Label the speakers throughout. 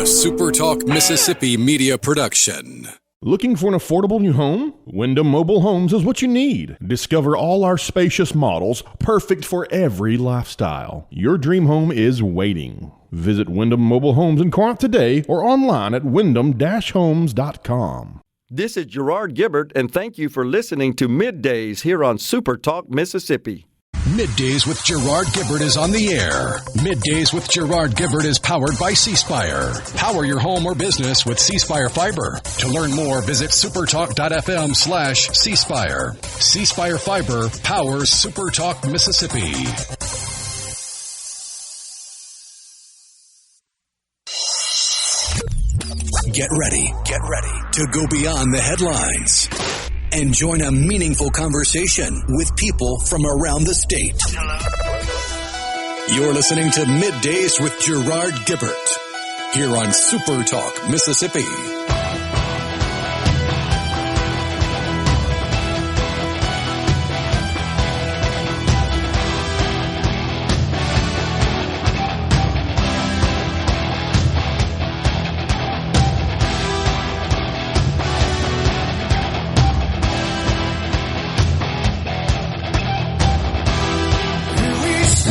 Speaker 1: SuperTalk Mississippi media production.
Speaker 2: Looking for an affordable new home? Wyndham Mobile Homes is what you need. Discover all our spacious models, perfect for every lifestyle. Your dream home is waiting. Visit Wyndham Mobile Homes in Corinth today or online at wyndham-homes.com.
Speaker 3: This is Gerard Gibert, and thank you for listening to MidDays here on SuperTalk Mississippi.
Speaker 4: MidDays with Gerard Gibert is on the air. MidDays with Gerard Gibert is powered by C-Spire. Power your home or business with C-Spire Fiber. To learn more, visit supertalk.fm/C-Spire. C-Spire Fiber powers SuperTalk Mississippi. Get ready to go beyond the headlines and join a meaningful conversation with people from around the state. You're listening to MidDays with Gerard Gibert here on SuperTalk Mississippi.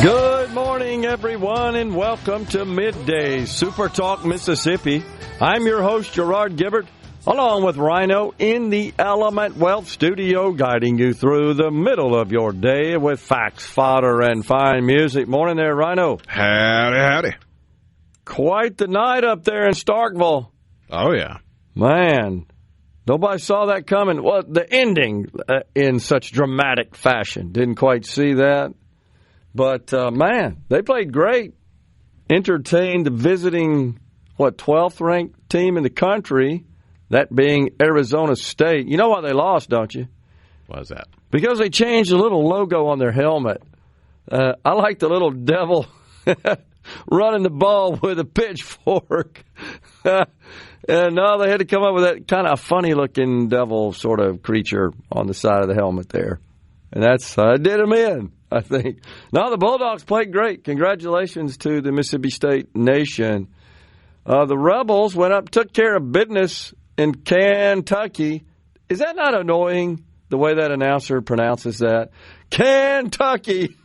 Speaker 3: Good morning, everyone, and welcome to MidDays, SuperTalk Mississippi. I'm your host, Gerard Gibert, along with Rhino in the Element Wealth Studio, guiding you through the middle of your day with facts, fodder, and fine music. Morning there, Rhino.
Speaker 5: Howdy.
Speaker 3: Quite the night up there in Starkville.
Speaker 5: Oh, yeah.
Speaker 3: Man, nobody saw that coming. Well, the ending in such dramatic fashion. Didn't quite see that. But, man, they played great. Entertained the visiting, 12th ranked team in the country, that being Arizona State. You know why they lost, don't you?
Speaker 5: Why is that? Because
Speaker 3: they changed the little logo on their helmet. I like the little devil running the ball with a pitchfork. And no, they had to come up with that kind of funny-looking devil sort of creature on the side of the helmet there. And that's did them in, I think. No, the Bulldogs played great. Congratulations to the Mississippi State Nation. The Rebels went up, took care of business in Kentucky. Is that not annoying, the way that announcer pronounces that? Kentucky.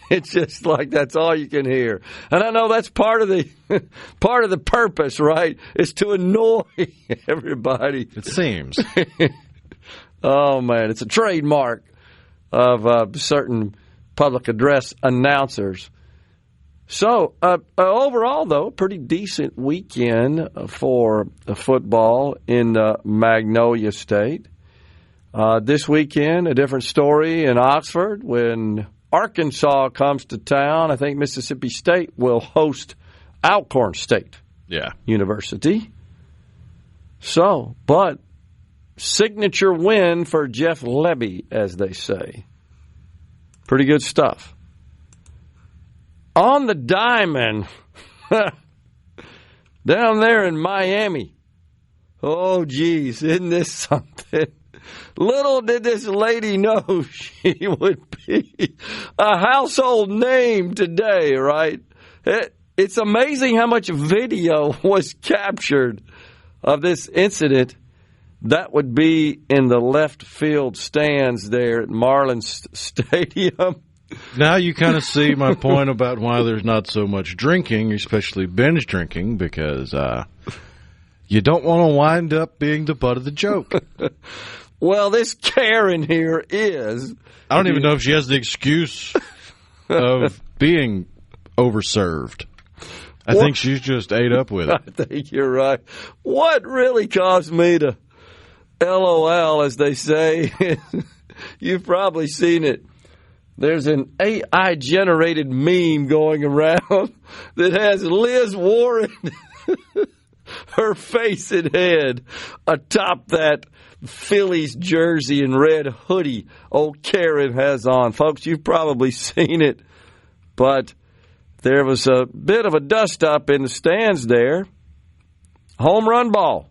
Speaker 3: It's just like that's all you can hear. And I know that's part of the purpose, right? Is to annoy everybody.
Speaker 5: It seems.
Speaker 3: Oh, man, it's a trademark of certain public address announcers. So, overall, though, pretty decent weekend for football in Magnolia State. This weekend, a different story in Oxford. When Arkansas comes to town, I think Mississippi State will host Alcorn State University. So, but signature win for Jeff Lebby, as they say. Pretty good stuff. On the diamond, down there in Miami. Oh, geez, isn't this something? Little did this lady know she would be a household name today, right? It's amazing how much video was captured of this incident. That would be in the left field stands there at Marlins Stadium.
Speaker 5: Now you kind of see my point about why there's not so much drinking, especially binge drinking, because you don't want to wind up being the butt of the joke.
Speaker 3: Well, this Karen here is.
Speaker 5: I don't even know if she has the excuse of being overserved. I think she's just ate up with it.
Speaker 3: I think you're right. What really caused me to LOL, as they say, you've probably seen it. There's an AI-generated meme going around that has Liz Warren, her face and head, atop that Phillies jersey and red hoodie old Karen has on. Folks, you've probably seen it, but there was a bit of a dust-up in the stands there. Home run ball.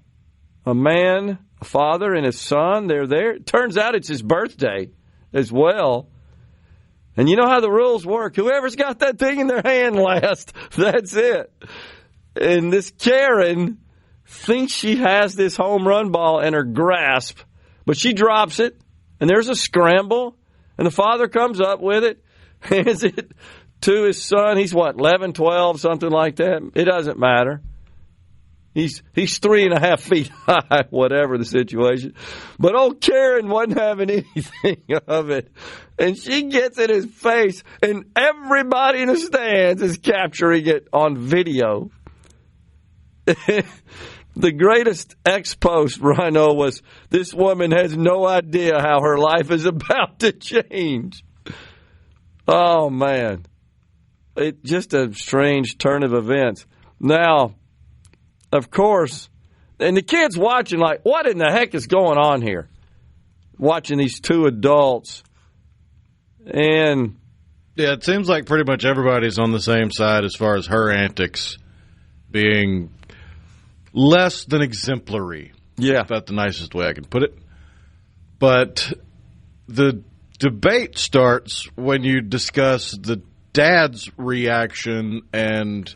Speaker 3: A man, a father, and his son, they're there. It turns out it's his birthday as well. And you know how the rules work. Whoever's got that thing in their hand last, that's it. And this Karen thinks she has this home run ball in her grasp, but she drops it, and there's a scramble, and the father comes up with it, hands it to his son. He's, 11, 12, something like that? It doesn't matter. He's 3.5 feet high, whatever the situation. But old Karen wasn't having anything of it. And she gets in his face, and everybody in the stands is capturing it on video. The greatest ex-post, Rhino, was this woman has no idea how her life is about to change. Oh, man. It's just a strange turn of events. Now, of course, and the kid's watching like, what in the heck is going on here? Watching these two adults. And
Speaker 5: yeah, it seems like pretty much everybody's on the same side as far as her antics being less than exemplary.
Speaker 3: Yeah.
Speaker 5: That's about the nicest way I can put it. But the debate starts when you discuss the dad's reaction and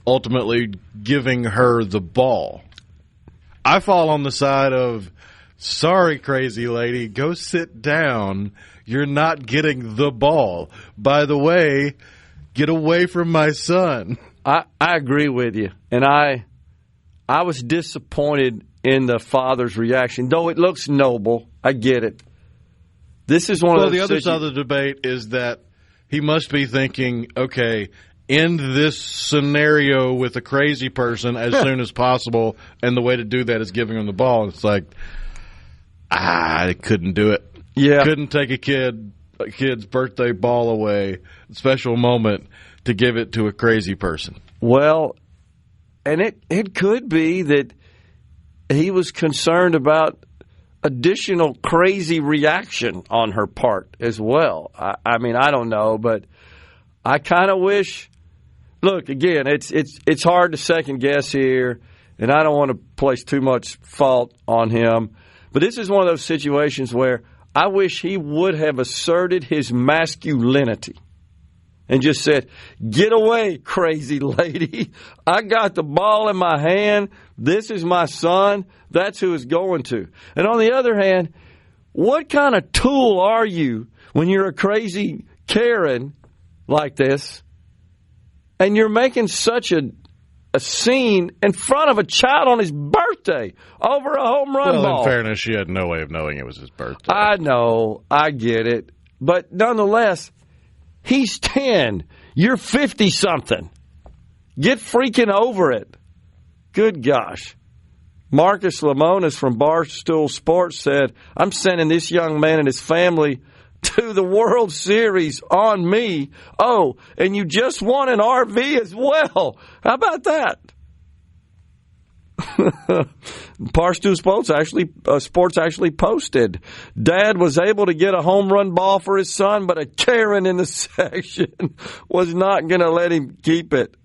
Speaker 5: ultimately giving her the ball. I fall on the side of, sorry, crazy lady, go sit down. You're not getting the ball. By the way, get away from my son.
Speaker 3: I agree with you. And I was disappointed in the father's reaction, though it looks noble. I get it. This is one of the
Speaker 5: other side of the debate is that he must be thinking, okay, end this scenario with a crazy person as soon as possible, and the way to do that is giving him the ball. It's like, I couldn't do it.
Speaker 3: Yeah.
Speaker 5: Couldn't take a kid's birthday ball away, special moment, to give it to a crazy person.
Speaker 3: Well, and it could be that he was concerned about additional crazy reaction on her part as well. I mean, I don't know, but I kind of wish. Look, again, it's hard to second guess here, and I don't want to place too much fault on him. But this is one of those situations where I wish he would have asserted his masculinity and just said, get away, crazy lady. I got the ball in my hand. This is my son. That's who it's going to. And on the other hand, what kind of tool are you when you're a crazy Karen like this and you're making such a scene in front of a child on his birthday over a home run ball?
Speaker 5: Well, in fairness, she had no way of knowing it was his birthday.
Speaker 3: I know. I get it. But nonetheless, he's 10. You're 50-something. Get freaking over it. Good gosh. Marcus Lemonis from Barstool Sports said, I'm sending this young man and his family to the World Series on me. Oh, and you just won an RV as well. How about that? Barstool Sports actually posted, Dad was able to get a home run ball for his son, but a Karen in the section was not going to let him keep it.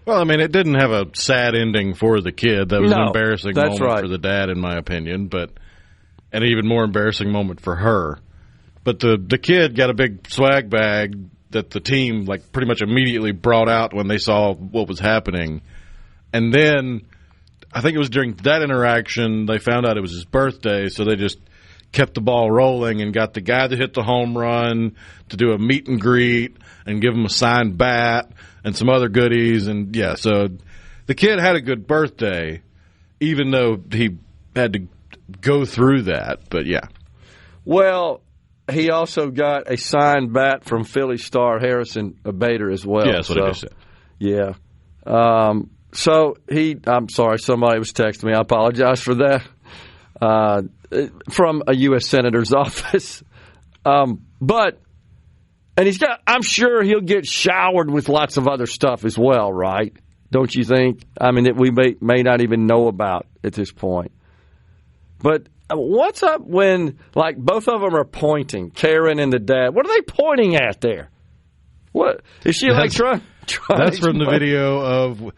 Speaker 5: Well, I mean, it didn't have a sad ending for the kid. That was an embarrassing moment
Speaker 3: right.
Speaker 5: for the dad, in my opinion, but an even more embarrassing moment for her. But the kid got a big swag bag that the team pretty much immediately brought out when they saw what was happening. And then I think it was during that interaction they found out it was his birthday, so they just kept the ball rolling and got the guy that hit the home run to do a meet and greet and give him a signed bat and some other goodies. And, yeah, so the kid had a good birthday, even though he had to go through that. But, yeah.
Speaker 3: Well, he also got a signed bat from Philly star Harrison Bader as well.
Speaker 5: Yeah, that's what I just said.
Speaker 3: Yeah. So I'm sorry, somebody was texting me. I apologize for that. From a U.S. Senator's office. And I'm sure he'll get showered with lots of other stuff as well, right? Don't you think? I mean, that we may not even know about at this point. But what's up when, both of them are pointing, Karen and the dad? What are they pointing at there? What? Is she trying?
Speaker 5: That's from the video of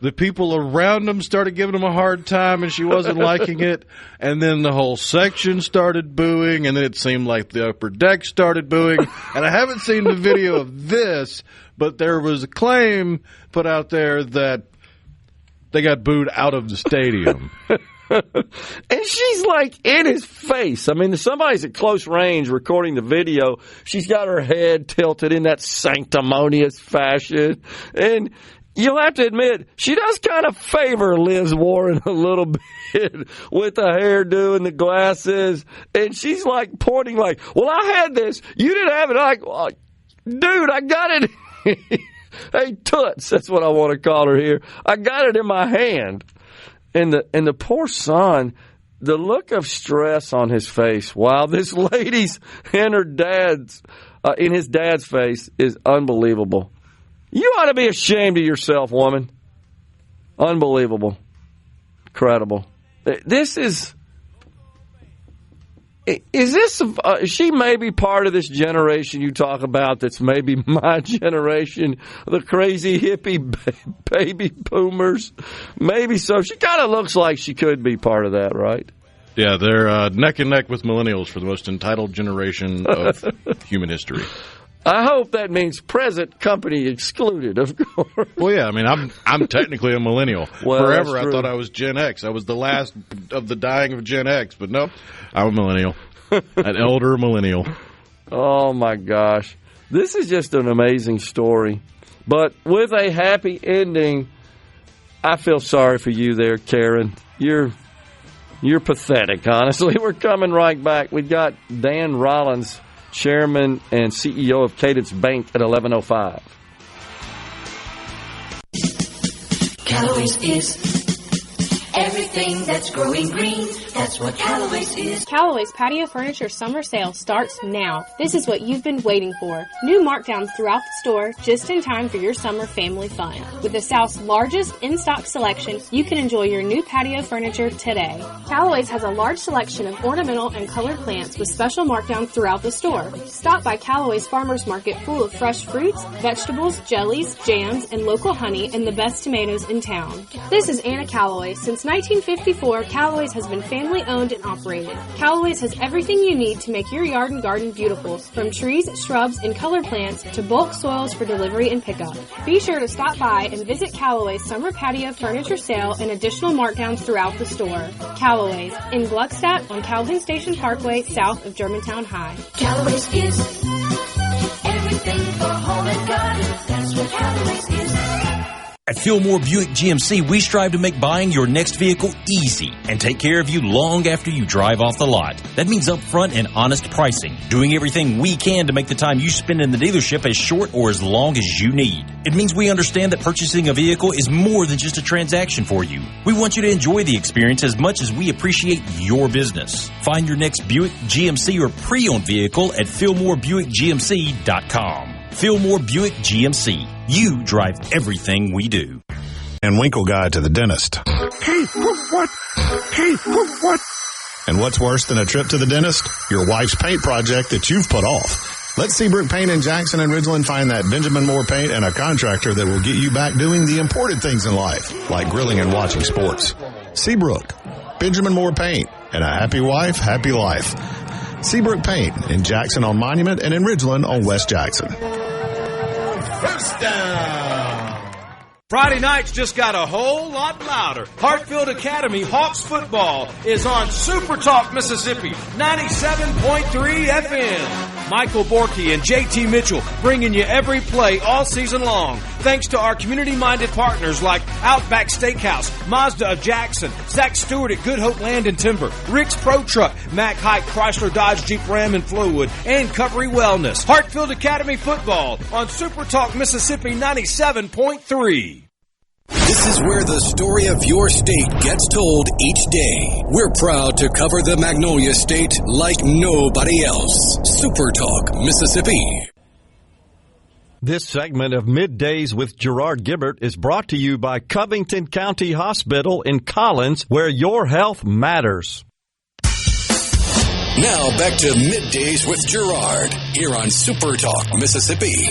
Speaker 5: the people around him started giving him a hard time, and she wasn't liking it. And then the whole section started booing, and then it seemed like the upper deck started booing. And I haven't seen the video of this, but there was a claim put out there that they got booed out of the stadium.
Speaker 3: And she's like in his face. I mean, somebody's at close range recording the video. She's got her head tilted in that sanctimonious fashion. And you'll have to admit, she does kind of favor Liz Warren a little bit with the hairdo and the glasses. And she's like pointing like, well, I had this. You didn't have it. I'm like, well, dude, I got it. Hey, Toots, that's what I want to call her here. I got it in my hand. And the poor son, the look of stress on his face while this lady's and her dad's, in his dad's face is unbelievable. You ought to be ashamed of yourself, woman. Unbelievable. Incredible. This is this, she may be part of this generation you talk about that's maybe my generation, the crazy hippie baby boomers. Maybe so. She kind of looks like she could be part of that, right?
Speaker 5: Yeah, they're neck and neck with millennials for the most entitled generation of human history.
Speaker 3: I hope that means present company excluded, of course.
Speaker 5: Well, yeah, I mean, I'm technically a millennial.
Speaker 3: Well,
Speaker 5: forever I thought I was Gen X. I was the last of the dying of Gen X, but no, I'm a millennial, an elder millennial.
Speaker 3: Oh, my gosh. This is just an amazing story. But with a happy ending, I feel sorry for you there, Karen. You're pathetic, honestly. We're coming right back. We've got Dan Rollins, Chairman and CEO of Cadence Bank at 11:05.
Speaker 6: Callaway's is everything that's growing green. That's what Callaway's is.
Speaker 7: Callaway's Patio Furniture Summer Sale starts now. This is what you've been waiting for. New markdowns throughout the store, just in time for your summer family fun. With the South's largest in-stock selection, you can enjoy your new patio furniture today. Callaway's has a large selection of ornamental and colored plants with special markdowns throughout the store. Stop by Callaway's Farmers Market full of fresh fruits, vegetables, jellies, jams, and local honey and the best tomatoes in town. This is Anna Callaway. Since 1954, Callaway's has been family-owned and operated. Callaway's has everything you need to make your yard and garden beautiful, from trees, shrubs, and color plants to bulk soils for delivery and pickup. Be sure to stop by and visit Callaway's Summer Patio Furniture Sale and additional markdowns throughout the store. Callaway's in Gluckstadt on Calhoun Station Parkway, south of Germantown High.
Speaker 6: Callaway's is everything for home and garden. That's what Callaway's is.
Speaker 8: At Fillmore Buick GMC, we strive to make buying your next vehicle easy and take care of you long after you drive off the lot. That means upfront and honest pricing, doing everything we can to make the time you spend in the dealership as short or as long as you need. It means we understand that purchasing a vehicle is more than just a transaction for you. We want you to enjoy the experience as much as we appreciate your business. Find your next Buick, GMC, or pre-owned vehicle at FillmoreBuickGMC.com. Fillmore Buick GMC. You drive everything we do.
Speaker 9: And Winkle Guide to the dentist.
Speaker 10: What?
Speaker 9: And what's worse than a trip to the dentist? Your wife's paint project that you've put off. Let Seabrook Paint in Jackson and Ridgeland find that Benjamin Moore Paint and a contractor that will get you back doing the important things in life, like grilling and watching sports. Seabrook, Benjamin Moore Paint, and a happy wife, happy life. Seabrook Paint in Jackson on Monument and in Ridgeland on West Jackson.
Speaker 11: First down. Friday nights just got a whole lot louder. Hartfield Academy Hawks football is on SuperTalk Mississippi 97.3 FM. Michael Borky and JT Mitchell bringing you every play all season long. Thanks to our community-minded partners like Outback Steakhouse, Mazda of Jackson, Zach Stewart at Good Hope Land and Timber, Rick's Pro Truck, Mack Hike Chrysler Dodge Jeep Ram and Flowwood, and Covery Wellness. Hartfield Academy football on SuperTalk Mississippi 97.3.
Speaker 1: This is where the story of your state gets told each day. We're proud to cover the Magnolia State like nobody else. SuperTalk Mississippi.
Speaker 3: This segment of Middays with Gerard Gibert is brought to you by Covington County Hospital in Collins, where your health matters.
Speaker 1: Now back to Middays with Gerard here on SuperTalk Mississippi.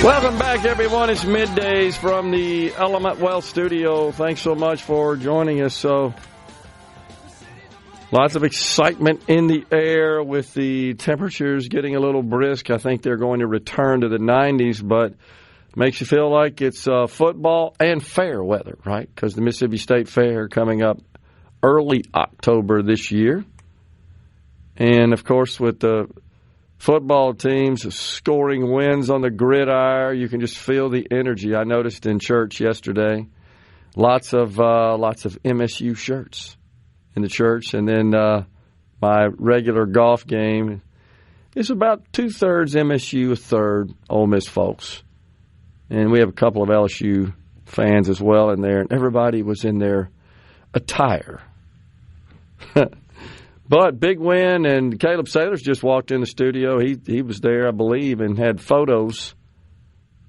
Speaker 3: Welcome back, everyone. It's Middays from the Element Wealth Studio. Thanks so much for joining us. So, lots of excitement in the air with the temperatures getting a little brisk. I think they're going to return to the 90s, but makes you feel like it's football and fair weather, right? Because the Mississippi State Fair coming up early October this year. And, of course, with the football teams scoring wins on the gridiron, you can just feel the energy. I noticed in church yesterday, lots of MSU shirts in the church, and then my regular golf game is about 2/3 MSU, 1/3 Ole Miss folks, and we have a couple of LSU fans as well in there, and everybody was in their attire. But big win, and Caleb Sailors just walked in the studio. He was there, I believe, and had photos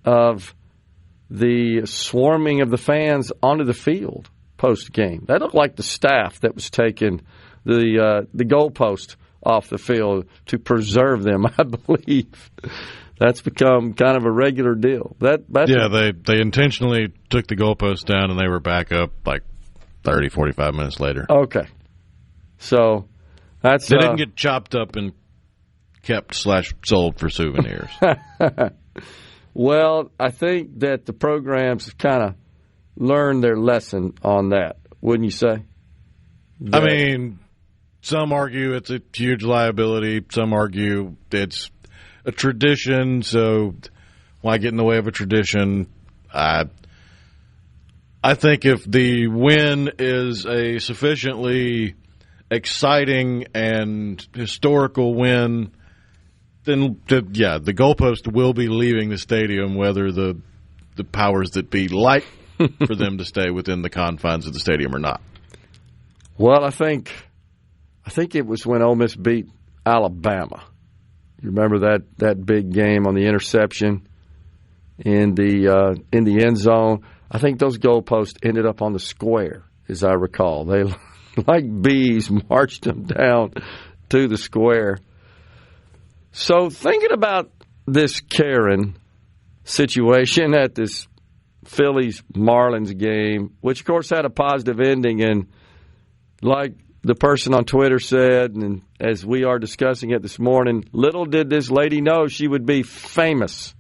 Speaker 3: of the swarming of the fans onto the field post-game. That looked like the staff that was taking the goalpost off the field to preserve them, I believe. That's become kind of a regular deal.
Speaker 5: They intentionally took the goalpost down, and they were back up like 30, 45 minutes later.
Speaker 3: Okay. So... they
Speaker 5: didn't get chopped up and kept/sold for souvenirs.
Speaker 3: Well, I think that the programs have kind of learned their lesson on that, wouldn't you say?
Speaker 5: I mean, some argue it's a huge liability. Some argue it's a tradition, so why get in the way of a tradition? I think if the win is a sufficiently exciting and historical win, then the goalpost will be leaving the stadium, whether the powers that be like for them to stay within the confines of the stadium or not.
Speaker 3: Well, I think it was when Ole Miss beat Alabama. You remember that big game on the interception in the end zone? I think those goalposts ended up on the square, as I recall. They like bees marched them down to the square. So thinking about this Karen situation at this Phillies-Marlins game, which, of course, had a positive ending, and like the person on Twitter said, and as we are discussing it this morning, little did this lady know she would be famous.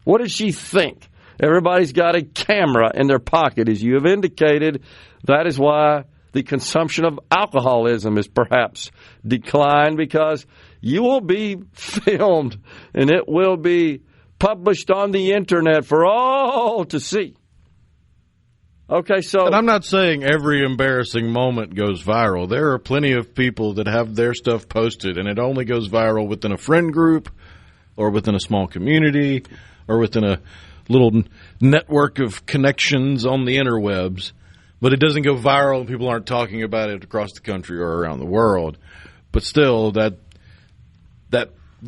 Speaker 3: What did she think? Everybody's got a camera in their pocket, as you have indicated. That is why the consumption of alcoholism is perhaps declined, because you will be filmed and it will be published on the internet for all to see. Okay, so...
Speaker 5: And I'm not saying every embarrassing moment goes viral. There are plenty of people that have their stuff posted, and it only goes viral within a friend group or within a small community or within a little network of connections on the interwebs. But it doesn't go viral, and people aren't talking about it across the country or around the world. But still, that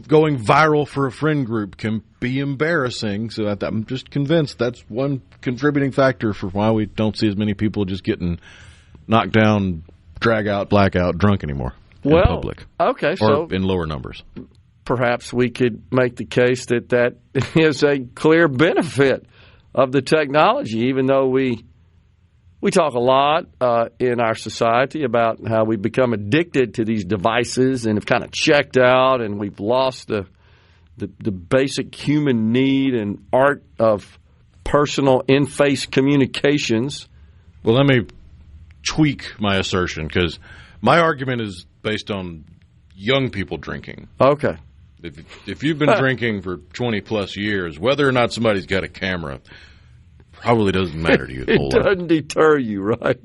Speaker 5: going viral for a friend group can be embarrassing. So I'm just convinced that's one contributing factor for why we don't see as many people just getting knocked down, drag out, blackout, drunk anymore in public.
Speaker 3: Okay,
Speaker 5: or in lower numbers.
Speaker 3: Perhaps we could make the case that is a clear benefit of the technology, even though we talk a lot in our society about how we've become addicted to these devices and have kind of checked out, and we've lost the basic human need and art of personal in-face communications.
Speaker 5: Well, let me tweak my assertion, because my argument is based on young people drinking.
Speaker 3: Okay.
Speaker 5: If you've been drinking for 20-plus years, whether or not somebody's got a camera probably doesn't matter to you.
Speaker 3: It doesn't deter you, right?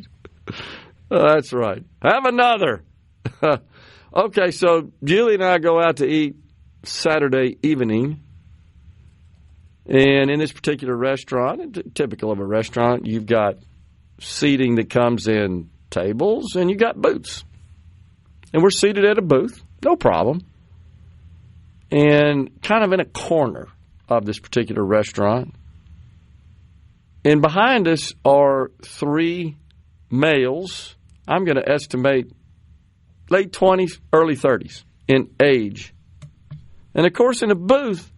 Speaker 3: That's right. Have another. Okay, so Julie and I go out to eat Saturday evening. And in this particular restaurant, typical of a restaurant, you've got seating that comes in tables and you got booths. And we're seated at a booth, no problem. And kind of in a corner of this particular restaurant. And behind us are three males, I'm going to estimate late 20s, early 30s in age. And, of course, in a booth,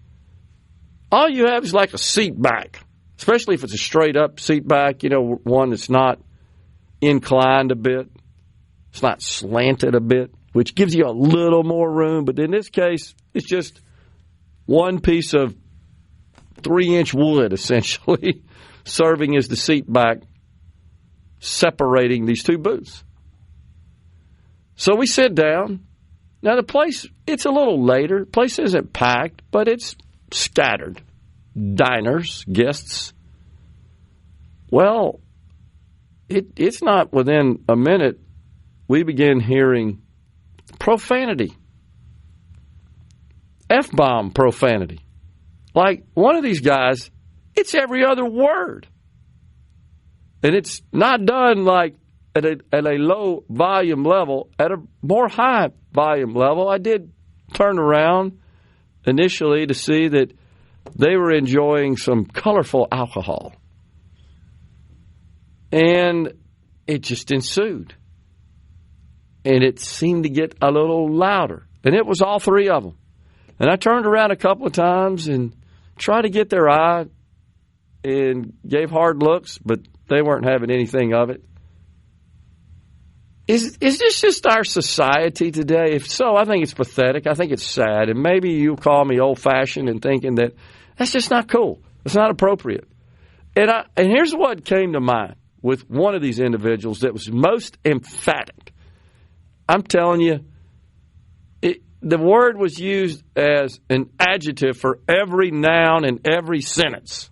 Speaker 3: all you have is like a seat back, especially if it's a straight-up seat back, one that's not inclined a bit. It's not slanted a bit, which gives you a little more room. But in this case, it's just one piece of 3-inch wood, essentially, serving as the seat back, separating these two booths. So we sit down. Now, the place, it's a little later. The place isn't packed, but it's scattered. Diners, guests. Well, it's not within a minute we begin hearing profanity. F-bomb profanity. Like one of these guys, it's every other word. And it's not done like at a low volume level, at a more high volume level. I did turn around initially to see that they were enjoying some colorful alcohol. And it just ensued. And it seemed to get a little louder. And it was all three of them. And I turned around a couple of times and tried to get their eye and gave hard looks, but they weren't having anything of it. Is this just our society today? If so, I think it's pathetic. I think it's sad. And maybe you call me old-fashioned and thinking that that's just not cool. It's not appropriate. And here's what came to mind with one of these individuals that was most emphatic. I'm telling you, the word was used as an adjective for every noun in every sentence.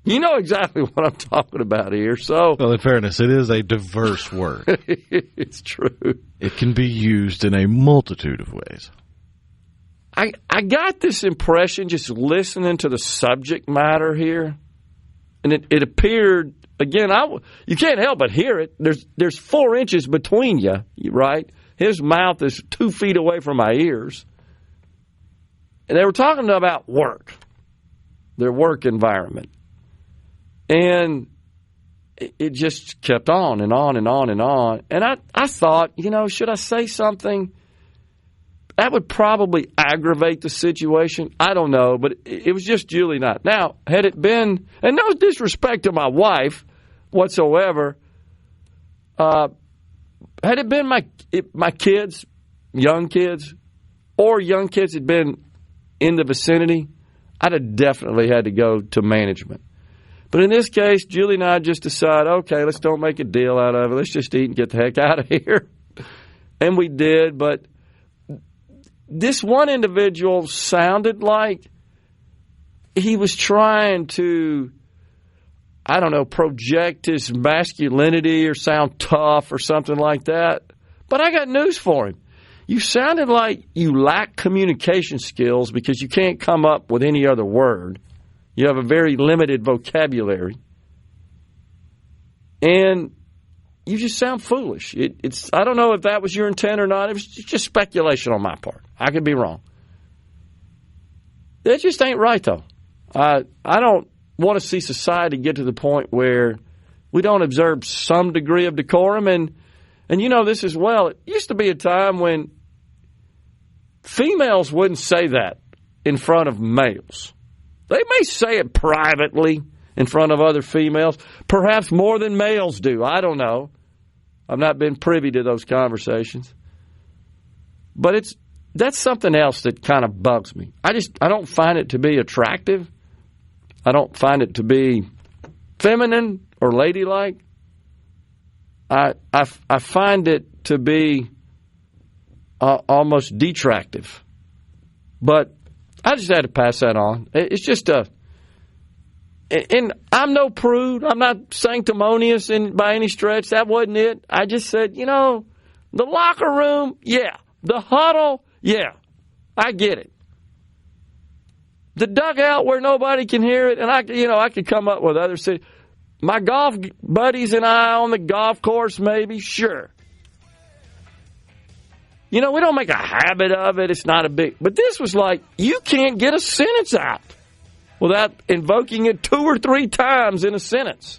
Speaker 3: You know exactly what I'm talking about here. So,
Speaker 5: well, in fairness, it is a diverse word.
Speaker 3: It's true.
Speaker 5: It can be used in a multitude of ways.
Speaker 3: I got this impression just listening to the subject matter here, and it appeared, again, you can't help but hear it. There's 4 inches between you, right? His mouth is 2 feet away from my ears. And they were talking about work, their work environment. And it just kept on and on and on and on. And I thought, should I say something? That would probably aggravate the situation. I don't know, but it was just Julie not. Now, had it been, and no disrespect to my wife whatsoever, had it been my kids, young kids, or young kids had been in the vicinity, I'd have definitely had to go to management. But in this case, Julie and I just decided, okay, let's don't make a deal out of it. Let's just eat and get the heck out of here. And we did, but this one individual sounded like he was trying to, I don't know, project his masculinity or sound tough or something like that. But I got news for him. You sounded like you lack communication skills because you can't come up with any other word. You have a very limited vocabulary. And you just sound foolish. I don't know if that was your intent or not. It was just speculation on my part. I could be wrong. That just ain't right, though. I don't want to see society get to the point where we don't observe some degree of decorum. And you know this as well. It used to be a time when females wouldn't say that in front of males. They may say it privately in front of other females, perhaps more than males do. I don't know. I've not been privy to those conversations. But that's something else that kind of bugs me. I don't find it to be attractive. I don't find it to be feminine or ladylike. I find it to be almost detractive. But I just had to pass that on. It's just and I'm no prude. I'm not sanctimonious by any stretch. That wasn't it. I just said, the locker room, yeah. The huddle, yeah. I get it. The dugout where nobody can hear it, and I could come up with other cities. My golf buddies and I on the golf course, maybe, sure. We don't make a habit of it. It's not a big... But this was like, you can't get a sentence out without invoking it 2 or 3 times in a sentence.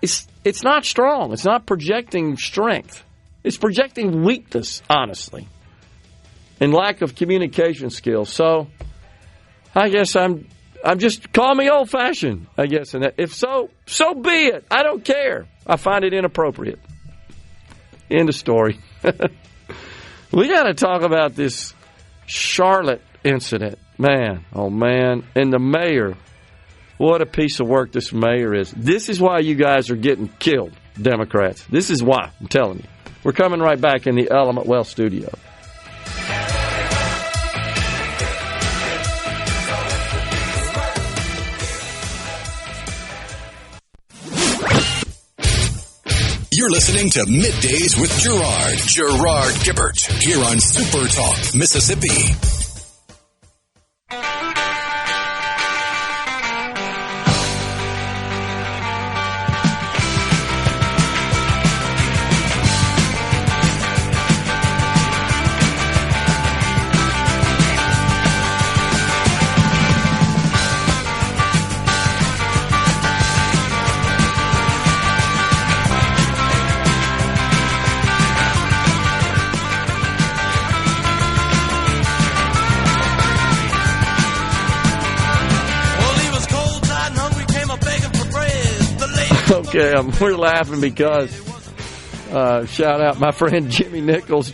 Speaker 3: It's not strong. It's not projecting strength. It's projecting weakness, honestly, and lack of communication skills. So I guess I'm just, call me old-fashioned, I guess. And if so, so be it. I don't care. I find it inappropriate. End of story. We got to talk about this Charlotte incident. Man, oh man. And the mayor, what a piece of work this mayor is. This is why you guys are getting killed, Democrats. This is why, I'm telling you. We're coming right back in the Element Wealth studio.
Speaker 1: You're listening to Middays with Gerard Gibert, here on Super Talk, Mississippi.
Speaker 3: Okay, we're laughing because shout out my friend Jimmy Nichols.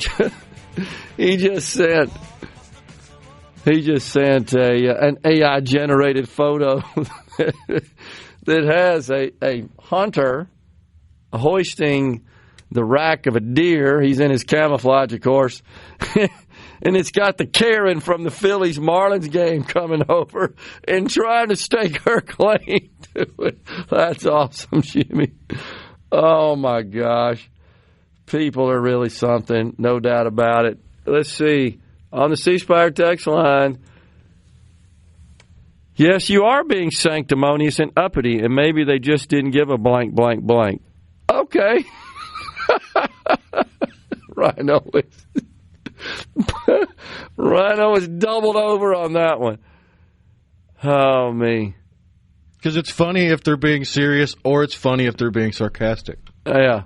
Speaker 3: he just sent an AI generated photo that has a hunter hoisting the rack of a deer. He's in his camouflage, of course. And it's got the Karen from the Phillies Marlins game coming over and trying to stake her claim to it. That's awesome, Jimmy. Oh, my gosh. People are really something, no doubt about it. Let's see. On the C Spire text line, yes, you are being sanctimonious and uppity, and maybe they just didn't give a blank, blank, blank. Okay. Rhino was doubled over on that one. Oh, me.
Speaker 5: Because it's funny if they're being serious, or it's funny if they're being sarcastic.
Speaker 3: Yeah.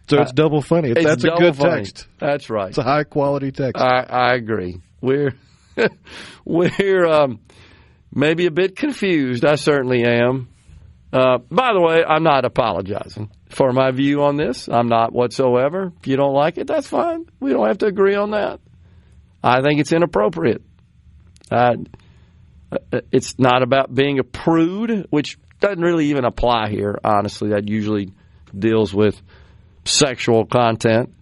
Speaker 5: So it's double funny. That's a good funny text.
Speaker 3: That's right.
Speaker 5: It's a high-quality text.
Speaker 3: I agree. We're maybe a bit confused. I certainly am. By the way, I'm not apologizing for my view on this. I'm not whatsoever. If you don't like it, that's fine. We don't have to agree on that. I think it's inappropriate. It's not about being a prude, which doesn't really even apply here, honestly. That usually deals with sexual content.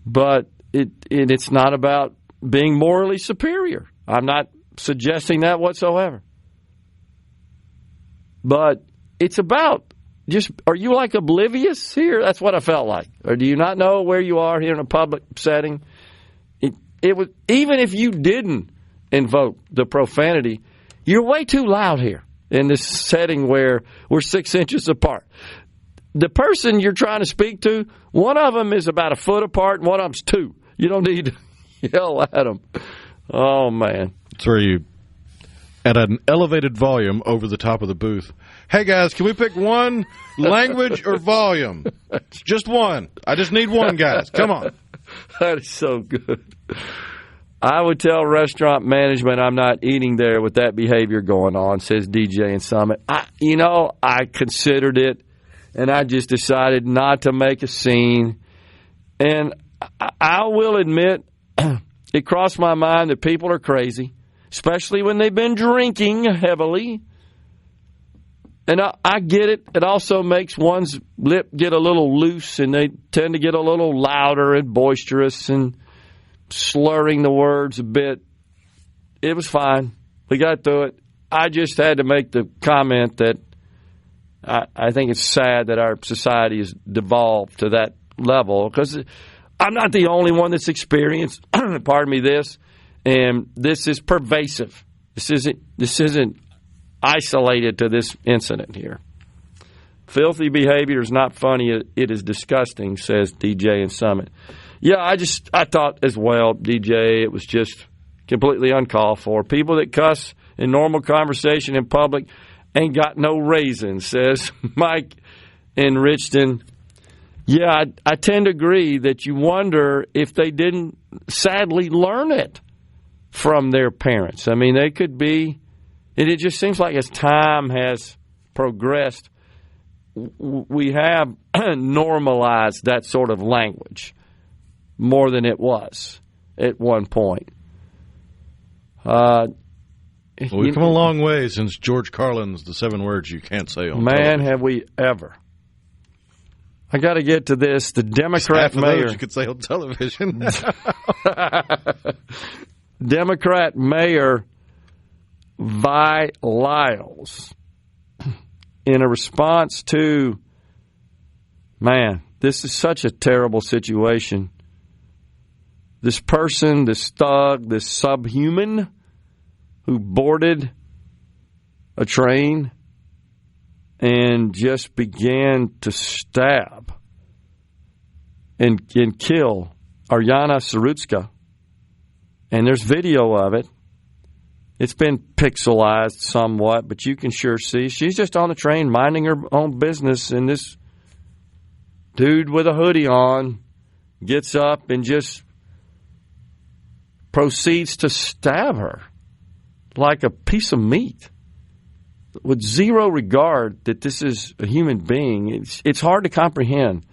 Speaker 3: But it's not about being morally superior. I'm not suggesting that whatsoever. But it's about just, are you like oblivious here? That's what I felt like. Or do you not know where you are here in a public setting? It was, even if you didn't invoke the profanity, you're way too loud here in this setting where we're 6 inches apart. The person you're trying to speak to, one of them is about a foot apart and one of them's 2. You don't need to yell at them. Oh, man.
Speaker 5: It's where you, at an elevated volume over the top of the booth, hey, guys, can we pick one, language or volume? Just one. I just need one, guys. Come on.
Speaker 3: That is so good. I would tell restaurant management I'm not eating there with that behavior going on, says DJ in Summit. I considered it, and I just decided not to make a scene. And I will admit, it crossed my mind that people are crazy, especially when they've been drinking heavily. And I get it. It also makes one's lip get a little loose, and they tend to get a little louder and boisterous and slurring the words a bit. It was fine. We got through it. I just had to make the comment that I think it's sad that our society has devolved to that level, because I'm not the only one that's experienced, pardon me, this, and this is pervasive. This isn't isolated to this incident here. Filthy behavior is not funny. It is disgusting, says DJ in Summit. Yeah, I thought as well, DJ, it was just completely uncalled for. People that cuss in normal conversation in public ain't got no raisins, says Mike in Richton. Yeah, I tend to agree that you wonder if they didn't sadly learn it from their parents. I mean, they could be And it just seems like as time has progressed, we have normalized that sort of language more than it was at one point.
Speaker 5: We've come a long way since George Carlin's The 7 Words You Can't Say on
Speaker 3: Man,
Speaker 5: television.
Speaker 3: have we ever. I got to get to this. The Democrat mayor.
Speaker 5: You could say on television.
Speaker 3: Democrat Mayor Vi Lyles, in a response to, man, this is such a terrible situation. This person, this thug, this subhuman who boarded a train and just began to stab and kill Aryana Sarutska. And there's video of it. It's been pixelized somewhat, but you can sure see she's just on the train minding her own business, and this dude with a hoodie on gets up and just proceeds to stab her like a piece of meat with zero regard that this is a human being. It's hard to comprehend.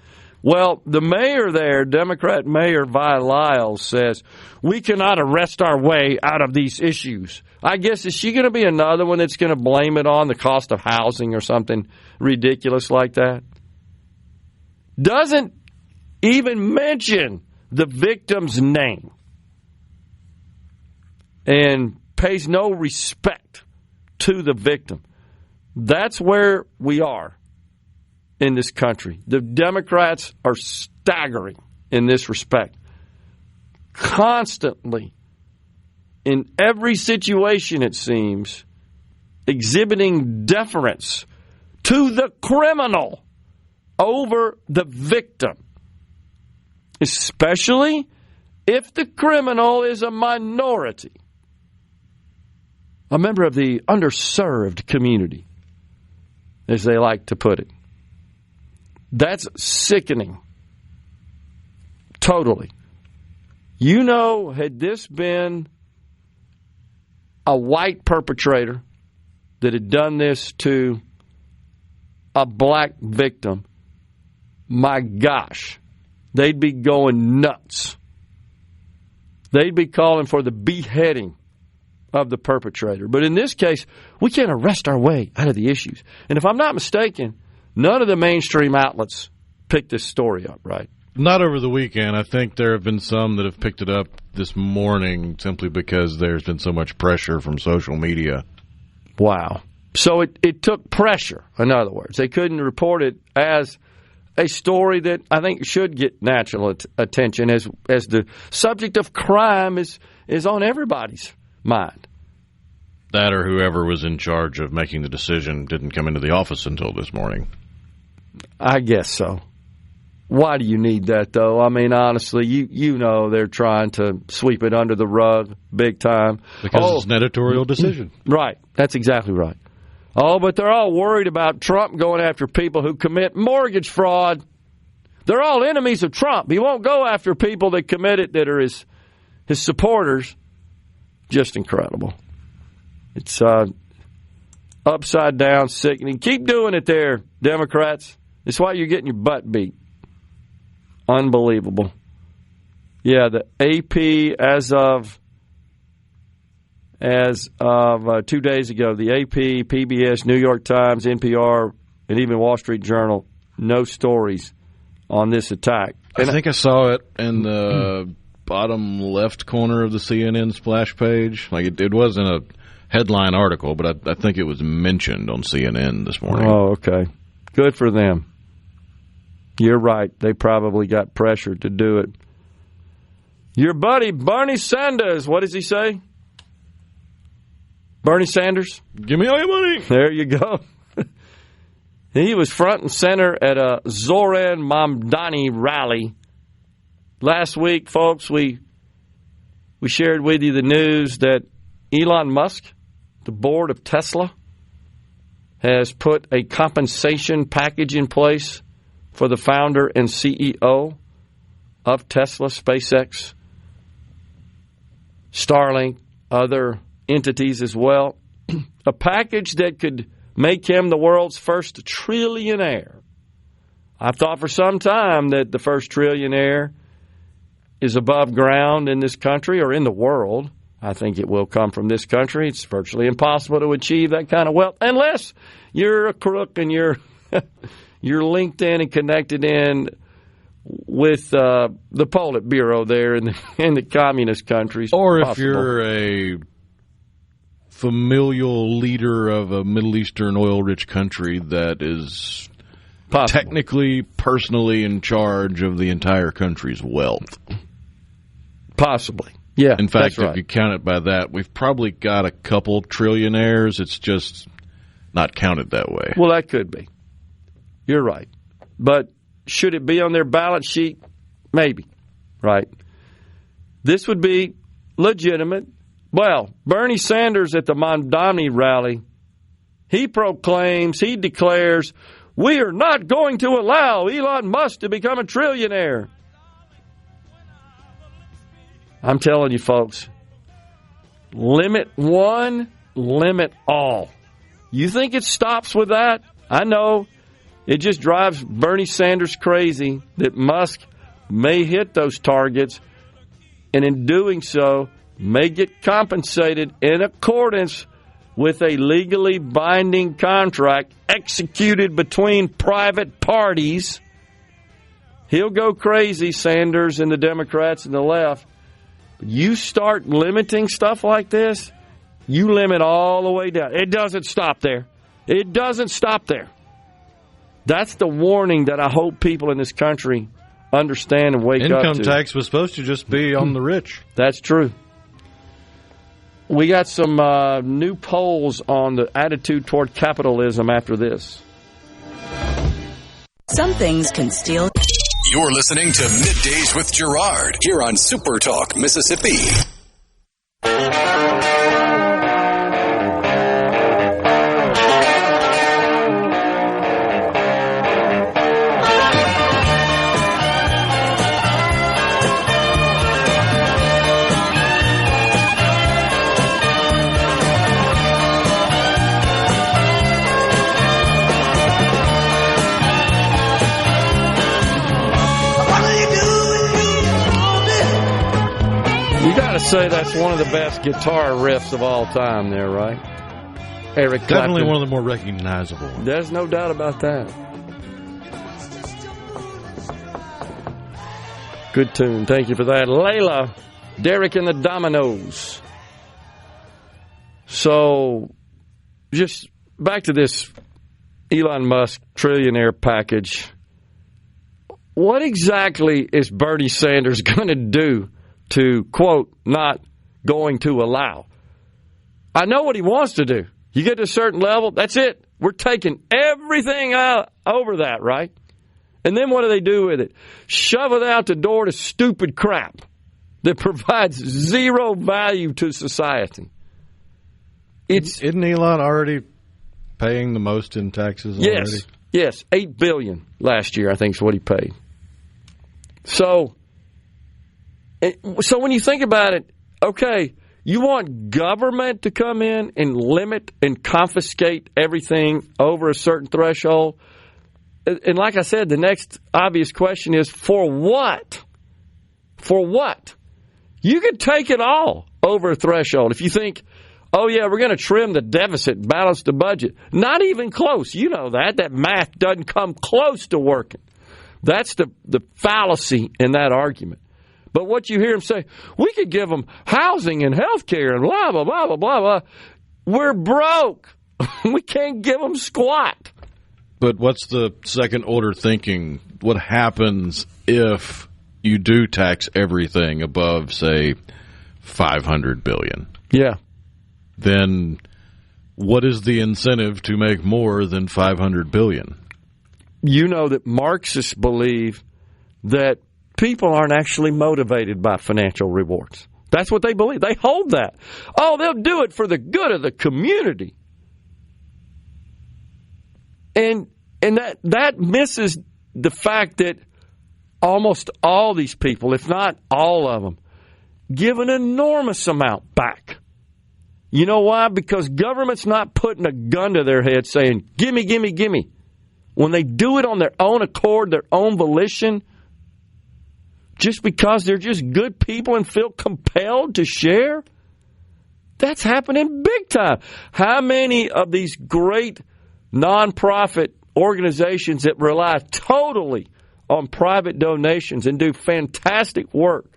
Speaker 3: Well, the mayor there, Democrat Mayor Vi Lyles, says, we cannot arrest our way out of these issues. I guess, is she going to be another one that's going to blame it on the cost of housing or something ridiculous like that? Doesn't even mention the victim's name and pays no respect to the victim. That's where we are in this country. The Democrats are staggering in this respect. Constantly, in every situation, it seems, exhibiting deference to the criminal over the victim, especially if the criminal is a minority, a member of the underserved community, as they like to put it. That's sickening. Totally. You know, had this been a white perpetrator that had done this to a black victim, my gosh, they'd be going nuts. They'd be calling for the beheading of the perpetrator. But in this case, we can't arrest our way out of the issues. And if I'm not mistaken, none of the mainstream outlets picked this story up, right?
Speaker 5: Not over the weekend. I think there have been some that have picked it up this morning simply because there's been so much pressure from social media.
Speaker 3: Wow. So it took pressure, in other words. They couldn't report it as a story that I think should get national attention as the subject of crime is on everybody's mind.
Speaker 5: That or whoever was in charge of making the decision didn't come into the office until this morning.
Speaker 3: I guess so. Why do you need that, though? I mean, honestly, you know they're trying to sweep it under the rug big time.
Speaker 5: Because it's an editorial decision.
Speaker 3: Right. That's exactly right. Oh, but they're all worried about Trump going after people who commit mortgage fraud. They're all enemies of Trump. He won't go after people that commit it that are his supporters. Just incredible. It's upside down, sickening. Keep doing it there, Democrats. It's why you're getting your butt beat. Unbelievable. Yeah, the AP as of 2 days ago, the AP, PBS, New York Times, NPR, and even Wall Street Journal, no stories on this attack.
Speaker 5: I think I saw it in the bottom left corner of the CNN splash page. Like it wasn't a headline article, but I think it was mentioned on CNN this morning.
Speaker 3: Oh, okay. Good for them. You're right. They probably got pressured to do it. Your buddy, Bernie Sanders, what does he say? Bernie Sanders?
Speaker 5: Give me all your money.
Speaker 3: There you go. He was front and center at a Zoran Mamdani rally. Last week, folks, we shared with you the news that Elon Musk, the board of Tesla, has put a compensation package in place for the founder and CEO of Tesla, SpaceX, Starlink, other entities as well. a package that could make him the world's first trillionaire. I've thought for some time that the first trillionaire is above ground in this country or in the world. I think it will come from this country. It's virtually impossible to achieve that kind of wealth unless you're a crook and you're linked in and connected in with the Politburo there in the communist countries.
Speaker 5: Or if you're a familial leader of a Middle Eastern oil-rich country that is technically, personally in charge of the entire country's wealth.
Speaker 3: Possibly. Yeah,
Speaker 5: in fact,
Speaker 3: right.
Speaker 5: If you count it by that, we've probably got a couple trillionaires. It's just not counted that way.
Speaker 3: Well, that could be. You're right. But should it be on their balance sheet? Maybe. Right. This would be legitimate. Well, Bernie Sanders at the Mamdani rally, he declares, we are not going to allow Elon Musk to become a trillionaire. I'm telling you, folks, limit one, limit all. You think it stops with that? I know it just drives Bernie Sanders crazy that Musk may hit those targets and in doing so may get compensated in accordance with a legally binding contract executed between private parties. He'll go crazy, Sanders and the Democrats and the left. You start limiting stuff like this, you limit all the way down. It doesn't stop there. It doesn't stop there. That's the warning that I hope people in this country understand and wake up to.
Speaker 5: Income tax was supposed to just be on the rich.
Speaker 3: That's true. We got some new polls on the attitude toward capitalism after this.
Speaker 10: Some things can steal.
Speaker 1: You're listening to Middays with Gerard here on SuperTalk, Mississippi.
Speaker 3: Say that's one of the best guitar riffs of all time there, right? Eric Clapton.
Speaker 5: Definitely one of the more recognizable ones.
Speaker 3: There's no doubt about that. Good tune. Thank you for that. Layla, Derek and the Dominoes. So, just back to this Elon Musk trillionaire package. What exactly is Bernie Sanders going to do to, quote, not going to allow? I know what he wants to do. You get to a certain level, that's it. We're taking everything out over that, right? And then what do they do with it? Shove it out the door to stupid crap that provides zero value to society.
Speaker 5: Isn't Elon already paying the most in taxes already?
Speaker 3: Yes, $8 billion last year, I think is what he paid. So when you think about it, okay, you want government to come in and limit and confiscate everything over a certain threshold? And like I said, the next obvious question is, for what? For what? You could take it all over a threshold. If you think, oh, yeah, we're going to trim the deficit, balance the budget. Not even close. You know that. That math doesn't come close to working. That's the fallacy in that argument. But what you hear him say, we could give them housing and health care and blah, blah, blah, blah, blah, blah. We're broke. We can't give them squat.
Speaker 5: But what's the second order thinking? What happens if you do tax everything above, say, $500 billion?
Speaker 3: Yeah.
Speaker 5: Then what is the incentive to make more than $500 billion?
Speaker 3: You know that Marxists believe that people aren't actually motivated by financial rewards. That's what they believe. They hold that. Oh, they'll do it for the good of the community. And that misses the fact that almost all these people, if not all of them, give an enormous amount back. You know why? Because government's not putting a gun to their head saying, gimme, gimme, gimme. When they do it on their own accord, their own volition, just because they're just good people and feel compelled to share, that's happening big time. How many of these great nonprofit organizations that rely totally on private donations and do fantastic work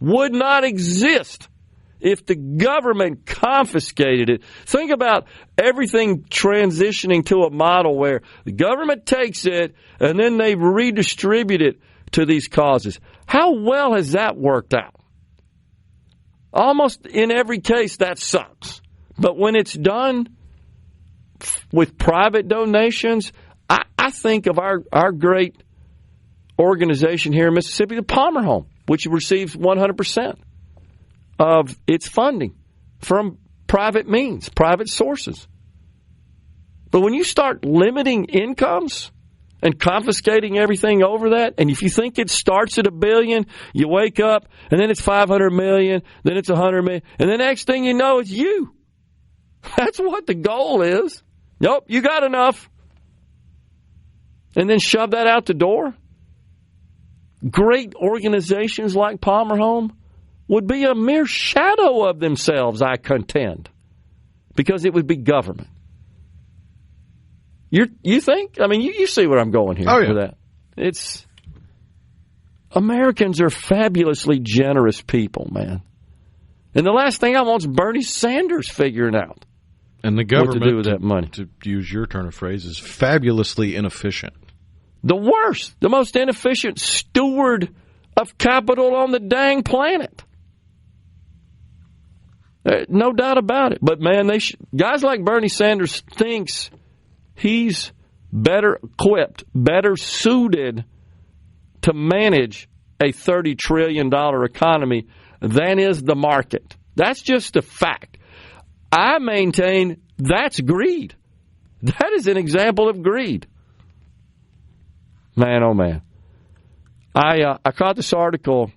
Speaker 3: would not exist if the government confiscated it? Think about everything transitioning to a model where the government takes it and then they redistribute it to these causes. How well has that worked out? Almost in every case, that sucks. But when it's done with private donations, I think of our great organization here in Mississippi, the Palmer Home, which receives 100% of its funding from private means, private sources. But when you start limiting incomes and confiscating everything over that, and if you think it starts at $1 billion, you wake up, and then it's $500 million, then it's $100 million, and the next thing you know, it's you. That's what the goal is. Nope, you got enough. And then shove that out the door. Great organizations like Palmer Home would be a mere shadow of themselves, I contend, because it would be government. You think? I mean, you see where I'm going here with that. It's Americans are fabulously generous people, man. And the last thing I want is Bernie Sanders figuring out
Speaker 5: and the government
Speaker 3: what to do with that money.
Speaker 5: To use your turn of phrase, is fabulously inefficient.
Speaker 3: The worst, the most inefficient steward of capital on the dang planet. No doubt about it. But, man, guys like Bernie Sanders thinks he's better equipped, better suited to manage a $30 trillion economy than is the market. That's just a fact. I maintain that's greed. That is an example of greed. Man, oh, man. I caught this article,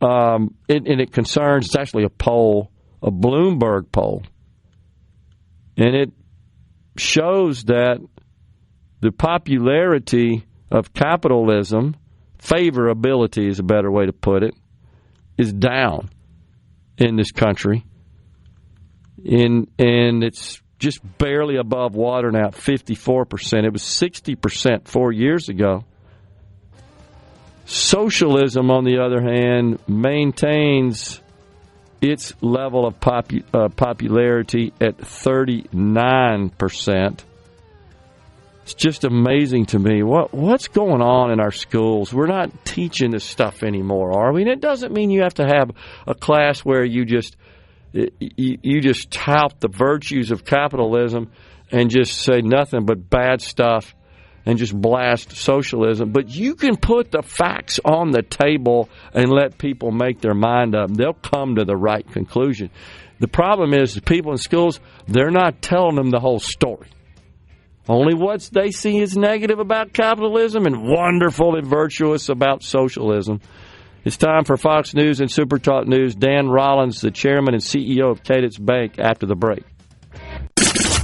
Speaker 3: and it concerns, it's actually a poll, a Bloomberg poll, and it shows that the popularity of capitalism, favorability is a better way to put it, is down in this country. And it's just barely above water now, 54%. It was 60% 4 years ago. Socialism, on the other hand, maintains its level of popularity at 39%. It's just amazing to me. What's going on in our schools? We're not teaching this stuff anymore, are we? And it doesn't mean you have to have a class where you just tout the virtues of capitalism and just say nothing but bad stuff and just blast socialism. But you can put the facts on the table and let people make their mind up. They'll come to the right conclusion. The problem is the people in schools, they're not telling them the whole story. Only what they see is negative about capitalism and wonderful and virtuous about socialism. It's time for Fox News and SuperTalk News. Dan Rollins, the chairman and CEO of Cadence Bank, after the break.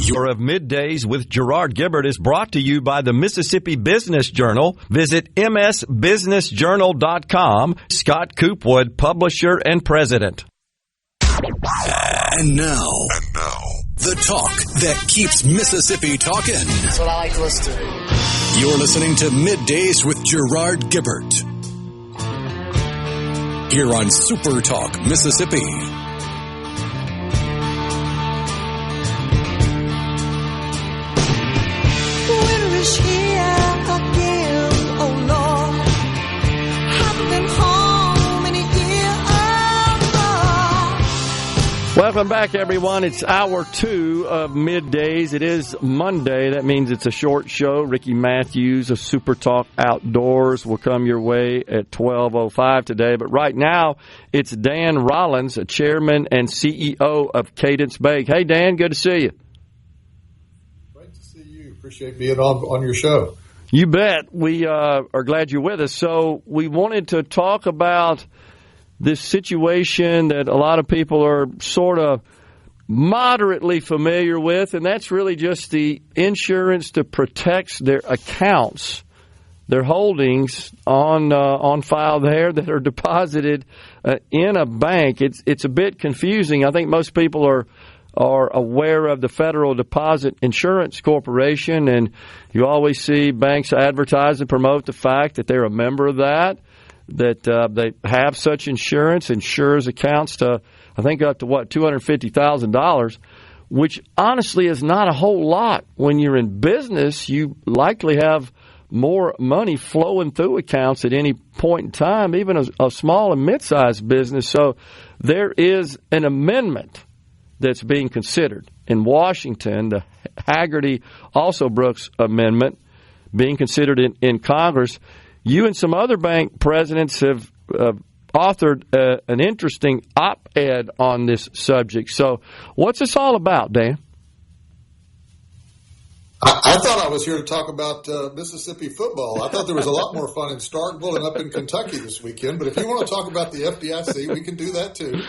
Speaker 10: Your of Middays with Gerard Gibert is brought to you by the Mississippi Business Journal. Visit msbusinessjournal.com. Scott Coopwood, publisher and president.
Speaker 1: And now, the talk that keeps Mississippi talking.
Speaker 12: That's what I like to listen to.
Speaker 1: You're listening to Middays with Gerard Gibert here on Super Talk Mississippi.
Speaker 6: Winter is here again, oh Lord. Haven't been home in a year.
Speaker 3: Welcome back, everyone. It's hour 2 of Middays. It is Monday. That means it's a short show. Ricky Matthews of Super Talk Outdoors will come your way at 12:05 today. But right now, it's Dan Rollins, chairman and CEO of Cadence Bank. Hey, Dan, good to see you.
Speaker 13: Great to see you. Appreciate being on your show.
Speaker 3: You bet. We are glad you're with us. So we wanted to talk about this situation that a lot of people are sort of moderately familiar with, and that's really just the insurance to protect their accounts, their holdings on file there that are deposited in a bank. It's a bit confusing. I think most people are aware of the Federal Deposit Insurance Corporation, and you always see banks advertise and promote the fact that they're a member of that they have such insurance, insures accounts to, I think, up to, $250,000, which honestly is not a whole lot. When you're in business, you likely have more money flowing through accounts at any point in time, even a small and mid-sized business. So there is an amendment that's being considered in Washington, the Haggerty-Alsobrooks Amendment, being considered in Congress. You and some other bank presidents have authored an interesting op-ed on this subject. So what's this all about, Dan?
Speaker 13: I thought I was here to talk about Mississippi football. I thought there was a lot more fun in Starkville and up in Kentucky this weekend. But if you want to talk about the FDIC, we can do that too.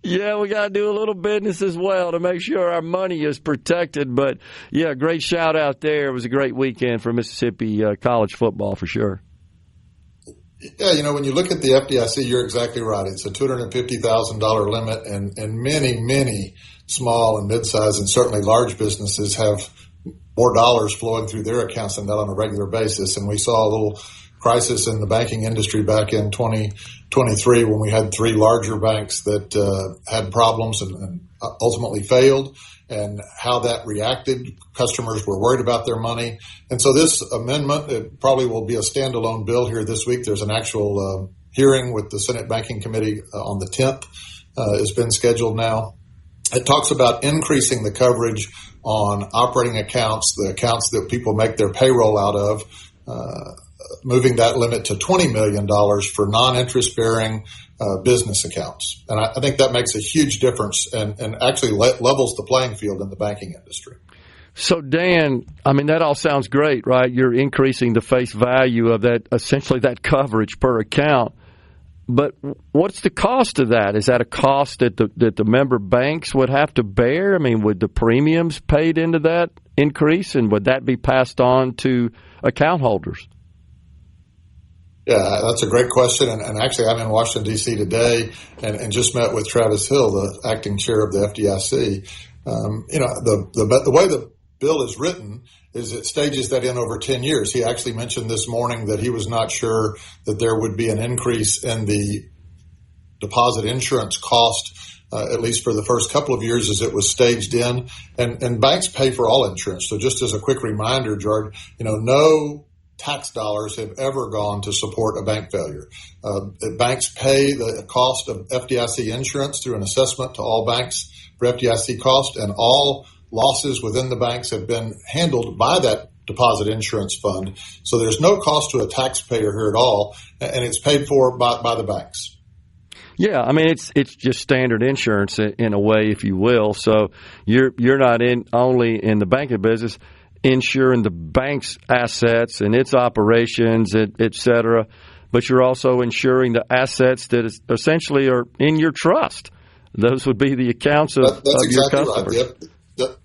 Speaker 3: Yeah, we got to do a little business as well to make sure our money is protected. But, yeah, great shout out there. It was a great weekend for Mississippi college football for sure.
Speaker 13: Yeah, when you look at the FDIC, you're exactly right. It's a $250,000 limit, and many, many small and mid-sized and certainly large businesses have more dollars flowing through their accounts than that on a regular basis. And we saw a little crisis in the banking industry back in 2023 when we had three larger banks that had problems and ultimately failed, and how that reacted. Customers were worried about their money. And so this amendment, it probably will be a standalone bill here this week. There's an actual hearing with the Senate Banking Committee on the 10th. It's been scheduled now. It talks about increasing the coverage on operating accounts, the accounts that people make their payroll out of, moving that limit to $20 million for non-interest-bearing business accounts. And I think that makes a huge difference and actually levels the playing field in the banking industry.
Speaker 3: So, Dan, I mean, that all sounds great, right? You're increasing the face value of that, essentially that coverage per account. But what's the cost of that? Is that a cost that the member banks would have to bear? I mean, would the premiums paid into that increase, and would that be passed on to account holders?
Speaker 13: Yeah, that's a great question. And actually, I'm in Washington, D.C. today and just met with Travis Hill, the acting chair of the FDIC. The way the bill is written is it stages that in over 10 years. He actually mentioned this morning that he was not sure that there would be an increase in the deposit insurance cost, at least for the first couple of years as it was staged in. And banks pay for all insurance. So just as a quick reminder, Gerard, no tax dollars have ever gone to support a bank failure. Banks pay the cost of FDIC insurance through an assessment to all banks for FDIC cost, and all losses within the banks have been handled by that deposit insurance fund. So there's no cost to a taxpayer here at all, and it's paid for by the banks.
Speaker 3: Yeah, I mean, it's just standard insurance in a way, if you will. So you're not only in the banking business insuring the bank's assets and its operations, et cetera, but you're also insuring the assets that essentially are in your trust. Those would be the accounts of exactly your customers.
Speaker 13: Right.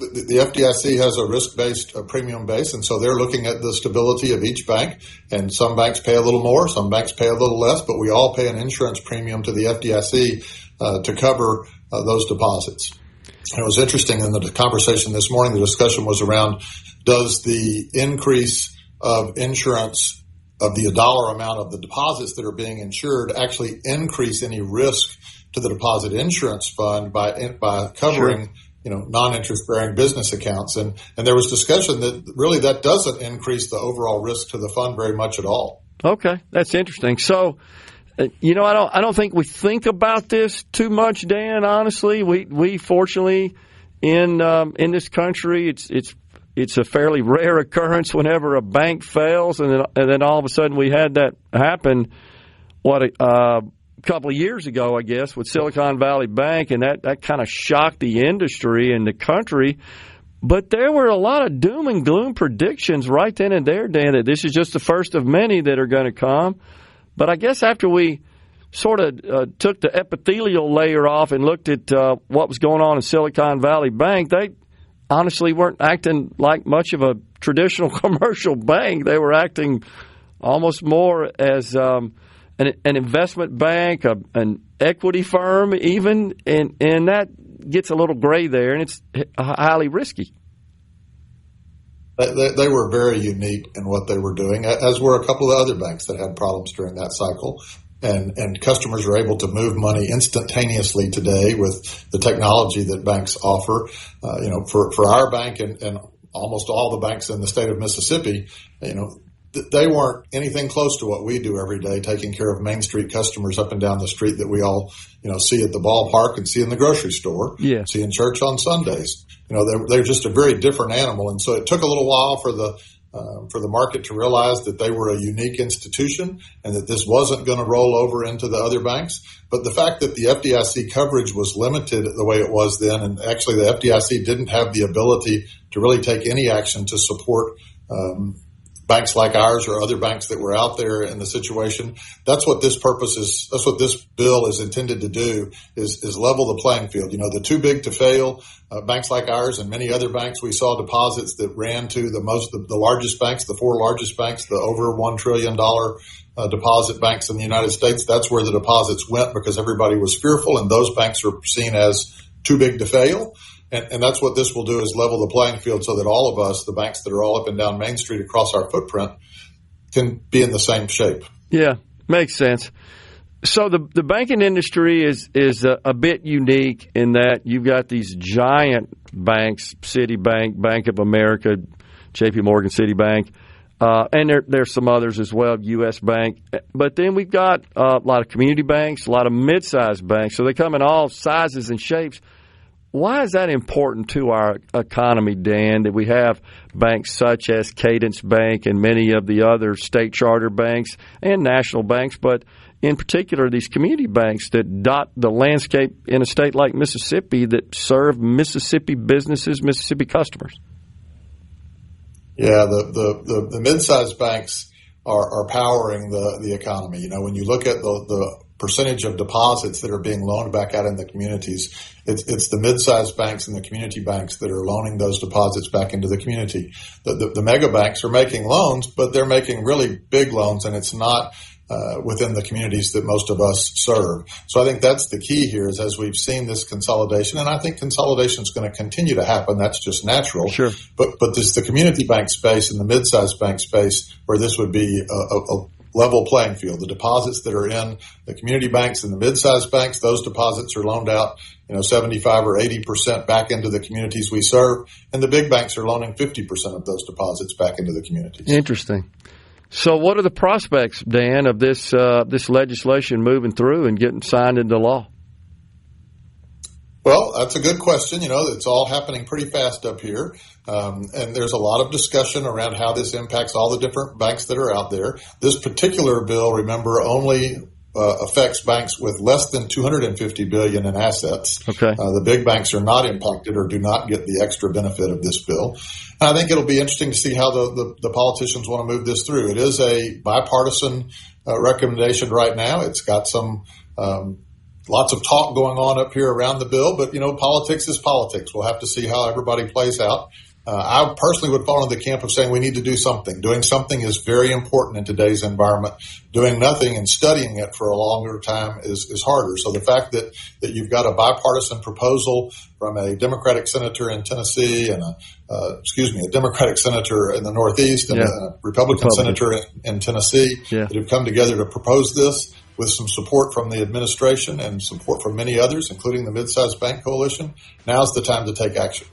Speaker 13: The FDIC has a risk-based, a premium base, and so they're looking at the stability of each bank. And some banks pay a little more, some banks pay a little less, but we all pay an insurance premium to the FDIC to cover those deposits. And it was interesting in the conversation this morning, the discussion was around, does the increase of insurance of the dollar amount of the deposits that are being insured actually increase any risk to the deposit insurance fund by covering sure. Non-interest-bearing business accounts. And there was discussion that really that doesn't increase the overall risk to the fund very much at all.
Speaker 3: Okay, that's interesting. So, I don't think we think about this too much, Dan, honestly. We fortunately, in this country, it's a fairly rare occurrence whenever a bank fails, and then all of a sudden we had that happen, a couple of years ago, I guess, with Silicon Valley Bank, and that kind of shocked the industry and the country. But there were a lot of doom and gloom predictions right then and there, Dan, that this is just the first of many that are going to come. But I guess after we sort of took the epithelial layer off and looked at what was going on in Silicon Valley Bank, they honestly weren't acting like much of a traditional commercial bank. They were acting almost more as an investment bank, an equity firm even, and that gets a little gray there, and it's highly risky.
Speaker 13: They were very unique in what they were doing, as were a couple of other banks that had problems during that cycle. And customers are able to move money instantaneously today with the technology that banks offer. For our bank and almost all the banks in the state of Mississippi, they weren't anything close to what we do every day, taking care of Main Street customers up and down the street that we all, see at the ballpark and see in the grocery store, see in church on Sundays. They're just a very different animal. And so it took a little while for the market to realize that they were a unique institution and that this wasn't going to roll over into the other banks. But the fact that the FDIC coverage was limited the way it was then, and actually the FDIC didn't have the ability to really take any action to support banks like ours or other banks that were out there in the situation. That's what this bill is intended to do, is level the playing field. The too big to fail banks like ours and many other banks, we saw deposits that ran to the largest banks, the four largest banks, the over $1 trillion deposit banks in the United States. That's where the deposits went because everybody was fearful, and those banks are seen as too big to fail. And that's what this will do, is level the playing field so that all of us, the banks that are all up and down Main Street across our footprint, can be in the same shape. Yeah, makes sense. So the banking industry is a bit unique in that you've got these giant banks, Citibank, Bank of America, J.P. Morgan, Citibank, and there's some others as well, U.S. Bank. But then we've got a lot of community banks, a lot of mid-sized banks. So they come in all sizes and shapes. Why is that important to our economy, Dan, that we have banks such as Cadence Bank and many of the other state charter banks and national banks, but in particular these community banks that dot the landscape in a state like Mississippi that serve Mississippi businesses, Mississippi customers? Yeah, the mid-sized banks are powering the economy. When you look at the percentage of deposits that are being loaned back out in the communities, it's the mid-sized banks and the community banks that are loaning those deposits back into the community. The mega banks are making loans, but they're making really big loans, and it's not within the communities that most of us serve. So I think that's the key here, is as we've seen this consolidation, and I think consolidation is going to continue to happen. That's just natural. Sure. But this the community bank space and the mid-sized bank space, where this would be a level playing field. The deposits that are in the community banks and the mid-sized banks, those deposits are loaned out, 75 or 80% back into the communities we serve, and the big banks are loaning 50% of those deposits back into the communities.
Speaker 3: Interesting. So what are the prospects, Dan, of this legislation moving through and getting signed into law?
Speaker 13: Well, that's a good question. It's all happening pretty fast up here. And there's a lot of discussion around how this impacts all the different banks that are out there. This particular bill, remember, only affects banks with less than $250 billion in assets. Okay. The big banks are not impacted or do not get the extra benefit of this bill. And I think it'll be interesting to see how the politicians want to move this through. It is a bipartisan recommendation right now. It's got some lots of talk going on up here around the bill, but, politics is politics. We'll have to see how everybody plays out. I personally would fall into the camp of saying we need to do something. Doing something is very important in today's environment. Doing nothing and studying it for a longer time is harder. So the fact that you've got a bipartisan proposal from a Democratic senator in Tennessee and a Democratic senator in the Northeast and a Republican senator in Tennessee that have come together to propose this, with some support from the administration and support from many others, including the Mid-Sized Bank Coalition, now's the time to take action.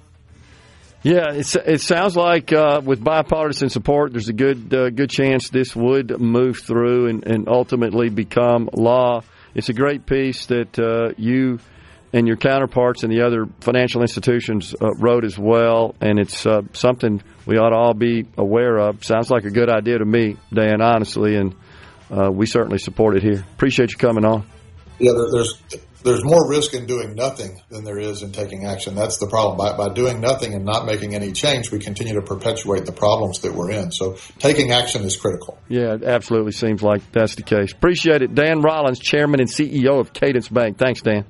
Speaker 3: Yeah, it sounds like with bipartisan support, there's a good chance this would move through and ultimately become law. It's a great piece that you and your counterparts and the other financial institutions wrote as well, and it's something we ought to all be aware of. Sounds like a good idea to me, Dan, honestly, and we certainly support it here. Appreciate you coming on.
Speaker 13: Yeah, there's more risk in doing nothing than there is in taking action. That's the problem. By doing nothing and not making any change, we continue to perpetuate the problems that we're in. So taking action is critical.
Speaker 3: Yeah, it absolutely seems like that's the case. Appreciate it. Dan Rollins, Chairman and CEO of Cadence Bank. Thanks, Dan.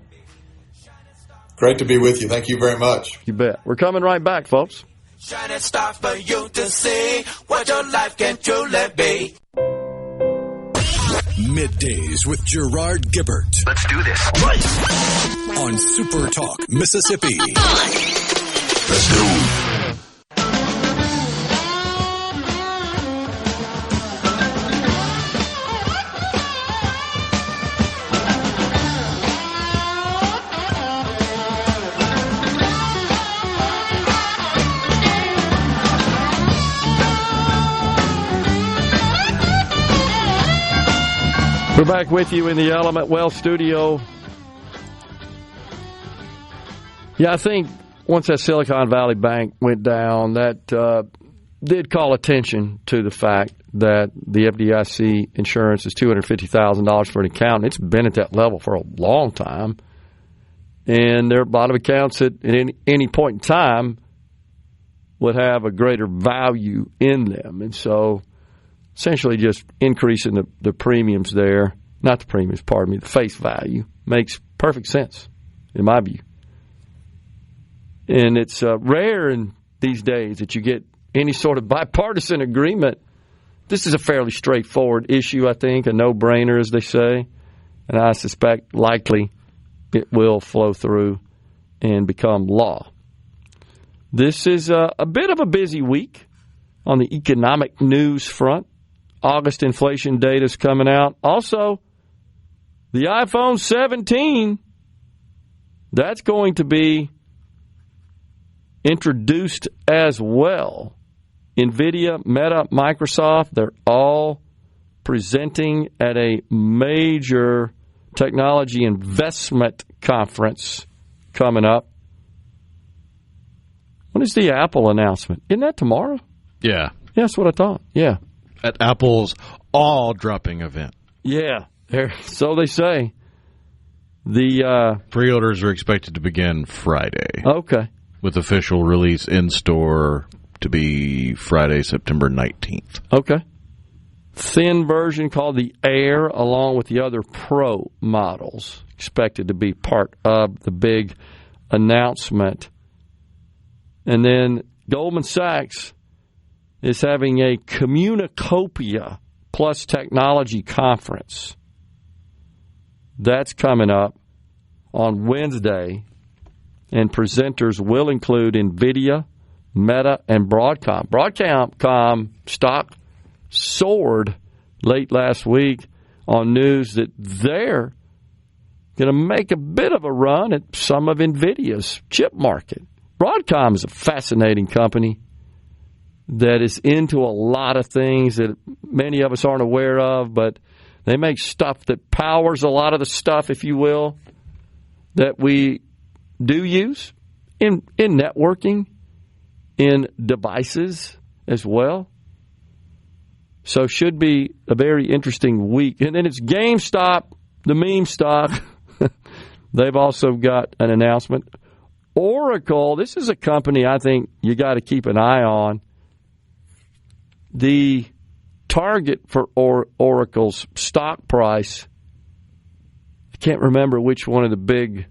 Speaker 13: Great to be with you. Thank you very much.
Speaker 3: You bet. We're coming right back, folks.
Speaker 6: Shining star for you to see what your life can truly be.
Speaker 1: Middays with Gerard Gibert.
Speaker 12: Let's do this.
Speaker 1: On SuperTalk, Mississippi.
Speaker 12: Let's go.
Speaker 3: We're back with you in the Element Wealth studio. Yeah, I think once that Silicon Valley Bank went down, that did call attention to the fact that the FDIC insurance is $250,000 for an account. It's been at that level for a long time. And there are a lot of accounts that at any point in time would have a greater value in them. And so essentially just increasing the premiums there, not the premiums, pardon me, the face value, makes perfect sense in my view. And it's rare in these days that you get any sort of bipartisan agreement. This is a fairly straightforward issue, I think, a no-brainer, as they say. And I suspect likely it will flow through and become law. This is a bit of a busy week on the economic news front. August inflation data is coming out. Also, the iPhone 17, that's going to be introduced as well. NVIDIA, Meta, Microsoft, they're all presenting at a major technology investment conference coming up. When is the Apple announcement? Isn't that tomorrow?
Speaker 5: Yeah.
Speaker 3: Yeah, that's what I thought. Yeah.
Speaker 5: At Apple's all-dropping event.
Speaker 3: Yeah, so they say. The
Speaker 5: pre-orders are expected to begin Friday.
Speaker 3: Okay.
Speaker 5: With official release in-store to be Friday, September 19th.
Speaker 3: Okay. Thin version called the Air, along with the other Pro models, expected to be part of the big announcement. And then Goldman Sachs is having a Communicopia plus technology conference. That's coming up on Wednesday, and presenters will include NVIDIA, Meta, and Broadcom. Broadcom stock soared late last week on news that they're going to make a bit of a run at some of NVIDIA's chip market. Broadcom is a fascinating company that is into a lot of things that many of us aren't aware of, but they make stuff that powers a lot of the stuff, if you will, that we do use in networking, in devices as well. So should be a very interesting week. And then it's GameStop, the meme stock. They've also got an announcement. Oracle, this is a company I think you got to keep an eye on. The target for Oracle's stock price, I can't remember which one of the big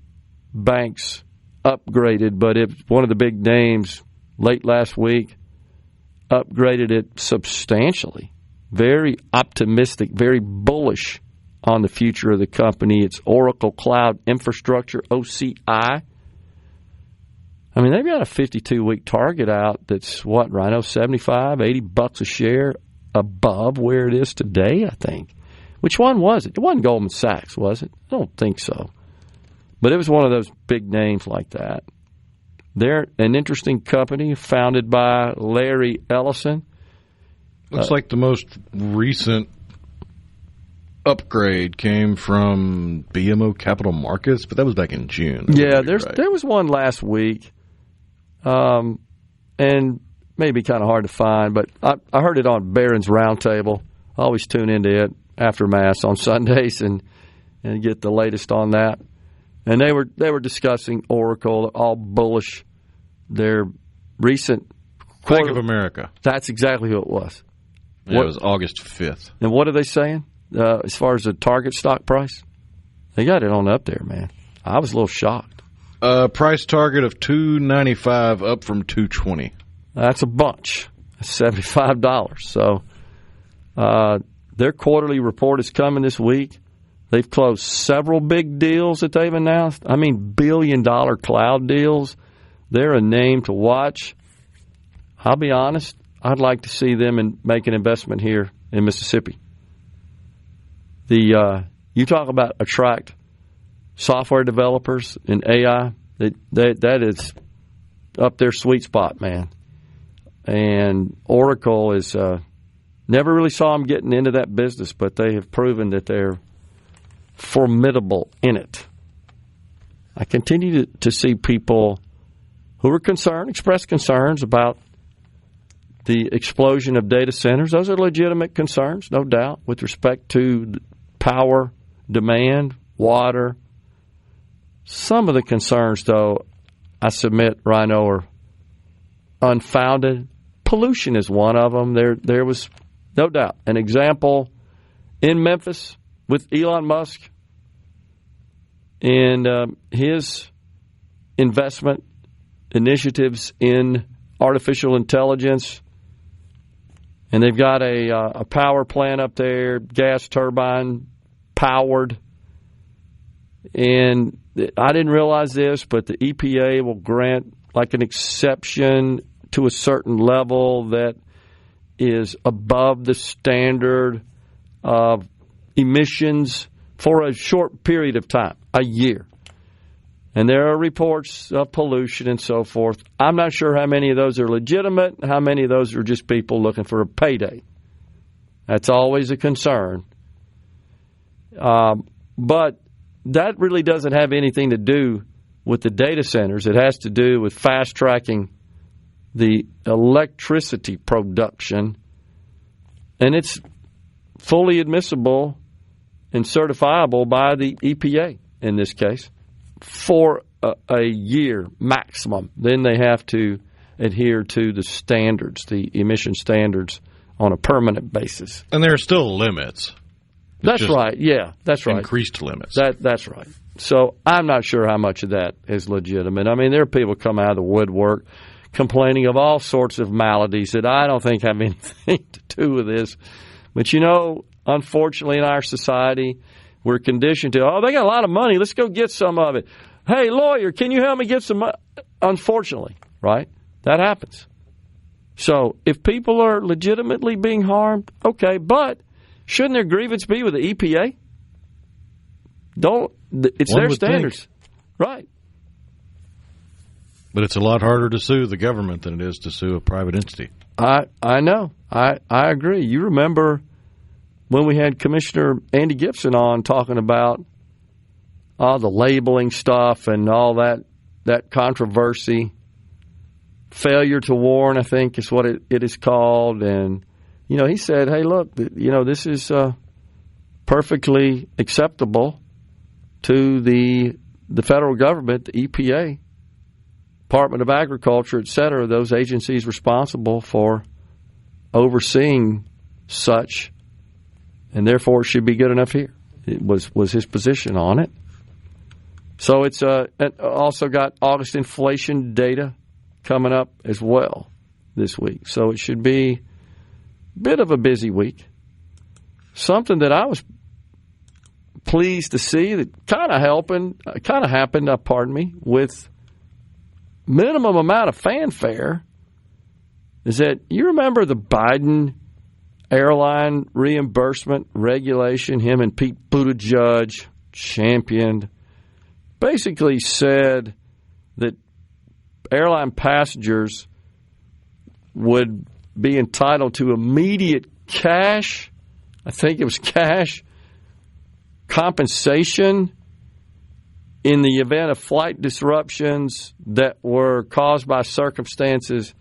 Speaker 3: banks upgraded, but it one of the big names late last week upgraded it substantially. Very optimistic, very bullish on the future of the company. It's Oracle Cloud Infrastructure, OCI. I mean, they've got a 52-week target out that's, what, Rhino, $75, $80 a share above where it is today, I think. Which one was it? It wasn't Goldman Sachs, was it? I don't think so. But it was one of those big names like that. They're an interesting company founded by Larry Ellison.
Speaker 5: Looks like the most recent upgrade came from BMO Capital Markets, but that was back in June.
Speaker 3: Yeah, there was one last week. And maybe kind of hard to find, but I heard it on Barron's Roundtable. I always tune into it after Mass on Sundays and get the latest on that. And they were discussing Oracle, all bullish. Their recent
Speaker 5: Bank of America.
Speaker 3: That's exactly who it was.
Speaker 5: Yeah, it was August 5th.
Speaker 3: And what are they saying as far as the target stock price? They got it on up there, man. I was a little shocked.
Speaker 5: Price target of $295, up from $220.
Speaker 3: That's a bunch. That's $75. So their quarterly report is coming this week. They've closed several big deals that they've announced. I mean, billion-dollar cloud deals. They're a name to watch. I'll be honest, I'd like to see them make an investment here in Mississippi. You talk about attract software developers in AI. That is up their sweet spot, man. And Oracle is never really saw them getting into that business, but they have proven that they're formidable in it. I continue to see people who are concerned, express concerns about the explosion of data centers. Those are legitimate concerns, no doubt, with respect to power, demand, water. Some of the concerns, though, I submit, Rhino, are unfounded. Pollution is one of them. There was, no doubt, an example in Memphis with Elon Musk and his investment initiatives in artificial intelligence. And they've got a power plant up there, gas turbine powered. And I didn't realize this, but the EPA will grant like an exception to a certain level that is above the standard of emissions for a short period of time, a year. And there are reports of pollution and so forth. I'm not sure how many of those are legitimate, how many of those are just people looking for a payday. That's always a concern. But that really doesn't have anything to do with the data centers. It has to do with fast-tracking the electricity production. And it's fully admissible and certifiable by the EPA in this case for a year maximum. Then they have to adhere to the standards, the emission standards, on a permanent basis.
Speaker 5: And there are still limits.
Speaker 3: That's right. Yeah, that's right.
Speaker 5: Increased limits.
Speaker 3: That's right. So I'm not sure how much of that is legitimate. I mean, there are people come out of the woodwork complaining of all sorts of maladies that I don't think have anything to do with this. But, you know, unfortunately in our society, we're conditioned to, they got a lot of money, let's go get some of it. Hey, lawyer, can you help me get some money? Unfortunately, right? That happens. So if people are legitimately being harmed, okay, but shouldn't their grievance be with the EPA? It's their standards. Right.
Speaker 5: But it's a lot harder to sue the government than it is to sue a private entity.
Speaker 3: I know. I agree. You remember when we had Commissioner Andy Gibson on talking about all the labeling stuff and all that controversy. Failure to warn, I think, is what it is called. And, you know, he said, hey, look, you know, this is perfectly acceptable to the federal government, the EPA, Department of Agriculture, et cetera, those agencies responsible for overseeing such, and therefore it should be good enough here. It was his position on it. So it's also got August inflation data coming up as well this week. So it should be a bit of a busy week. Something that I was pleased to see that kind of happened, with minimum amount of fanfare, is that you remember the Biden airline reimbursement regulation him and Pete Buttigieg championed, basically said that airline passengers would be entitled to immediate cash, I think it was cash, compensation in the event of flight disruptions that were caused by circumstances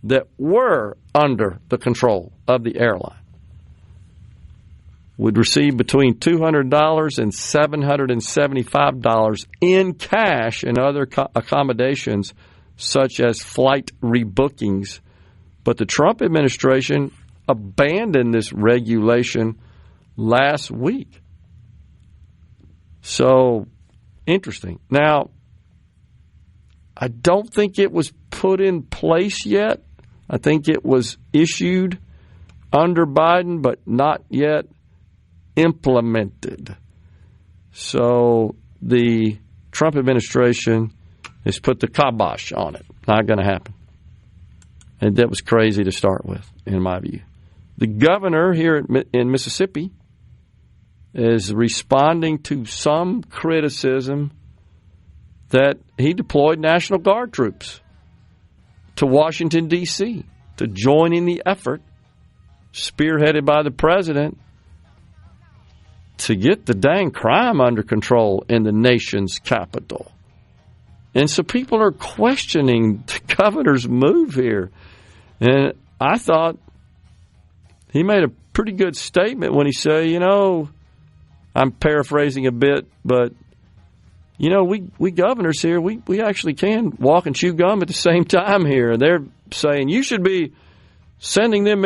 Speaker 3: that were under the control of the airline. would receive between $200 and $775 in cash and other accommodations, such as flight rebookings. But the Trump administration abandoned this regulation last week. So, interesting. Now, I don't think it was put in place yet. I think it was issued under Biden, but not yet implemented. So the Trump administration has put the kibosh on it. Not going to happen. And that was crazy to start with, in my view. The governor here in Mississippi is responding to some criticism that he deployed National Guard troops to Washington, D.C. to join in the effort spearheaded by the president to get the dang crime under control in the nation's capital. And so people are questioning the governor's move here. And I thought he made a pretty good statement when he said, I'm paraphrasing a bit, but, we governors here, we actually can walk and chew gum at the same time here. And they're saying you should be sending them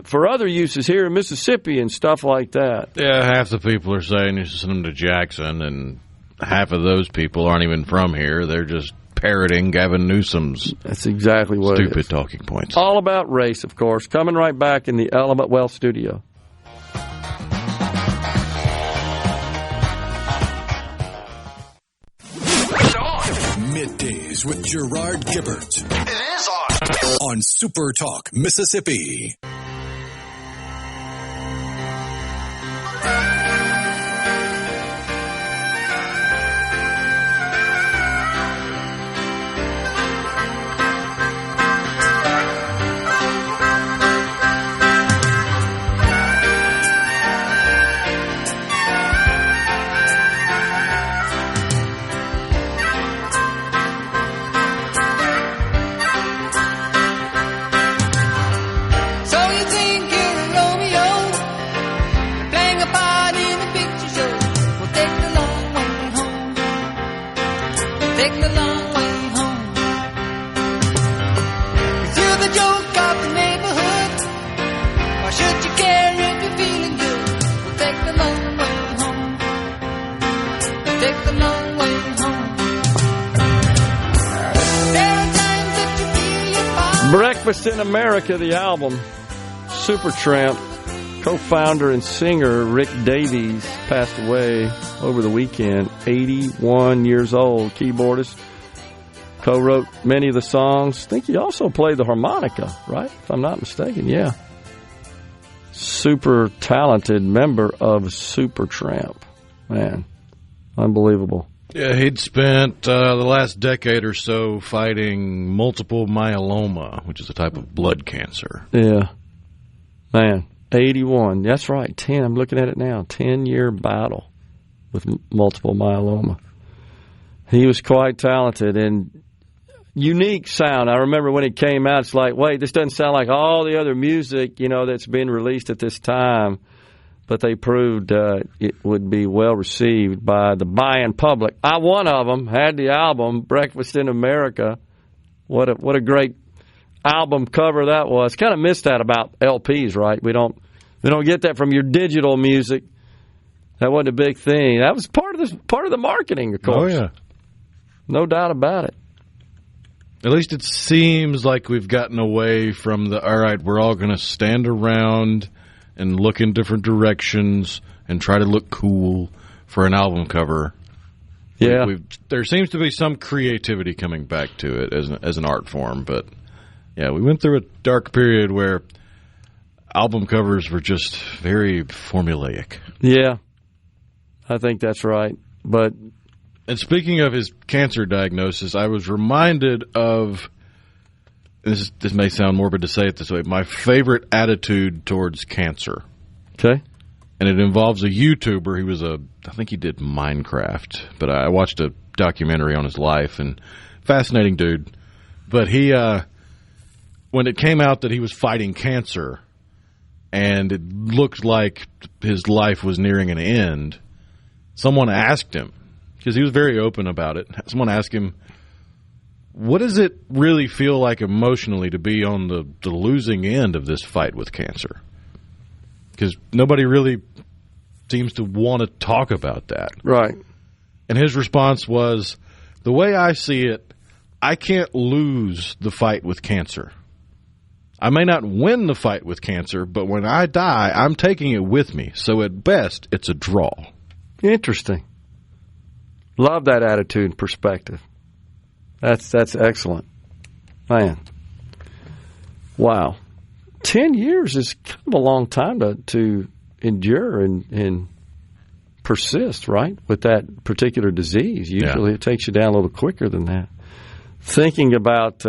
Speaker 3: for other uses here in Mississippi and stuff like that.
Speaker 5: Yeah, half the people are saying you should send them to Jackson, and half of those people aren't even from here. They're just parroting Gavin Newsom's
Speaker 3: That's exactly what
Speaker 5: stupid talking points.
Speaker 3: All about race, of course. Coming right back in the Element Wealth studio.
Speaker 1: Middays with Gerard Gibert. It is on SuperTalk, Mississippi.
Speaker 3: Breakfast in America, the album. Supertramp co-founder and singer Rick Davies passed away over the weekend, 81 years old. Keyboardist, co-wrote many of the songs. I think he also played the harmonica, right? If I'm not mistaken, yeah. Super talented member of Supertramp. Man, unbelievable.
Speaker 5: Yeah, he'd spent the last decade or so fighting multiple myeloma, which is a type of blood cancer.
Speaker 3: Yeah. Man, 81. That's right, 10. I'm looking at it now. 10-year battle with multiple myeloma. He was quite talented and unique sound. I remember when it came out, it's like, wait, this doesn't sound like all the other music, that's been released at this time. But they proved it would be well received by the buying public. One of them had the album Breakfast in America. What a great album cover that was. Kind of missed that about LPs, right? We don't get that from your digital music. That wasn't a big thing. That was part of the marketing, of course.
Speaker 5: Oh yeah,
Speaker 3: no doubt about it.
Speaker 5: At least it seems like we've gotten away from all right, we're all going to stand around and look in different directions and try to look cool for an album cover.
Speaker 3: Yeah.
Speaker 5: There seems to be some creativity coming back to it as an art form. But, yeah, we went through a dark period where album covers were just very formulaic.
Speaker 3: Yeah, I think that's right.
Speaker 5: And speaking of his cancer diagnosis, I was reminded of... This may sound morbid to say it this way. My favorite attitude towards cancer.
Speaker 3: Okay.
Speaker 5: And it involves a YouTuber. I think he did Minecraft, but I watched a documentary on his life, and fascinating dude. But he, when it came out that he was fighting cancer, and it looked like his life was nearing an end, someone asked him, because he was very open about it, someone asked him, what does it really feel like emotionally to be on the losing end of this fight with cancer? Because nobody really seems to want to talk about that.
Speaker 3: Right.
Speaker 5: And his response was, the way I see it, I can't lose the fight with cancer. I may not win the fight with cancer, but when I die, I'm taking it with me. So at best, it's a draw.
Speaker 3: Interesting. Love that attitude and perspective. That's excellent. Man. Wow. 10 years is kind of a long time to endure and persist, right, with that particular disease. Usually it takes you down a little quicker than that. Thinking about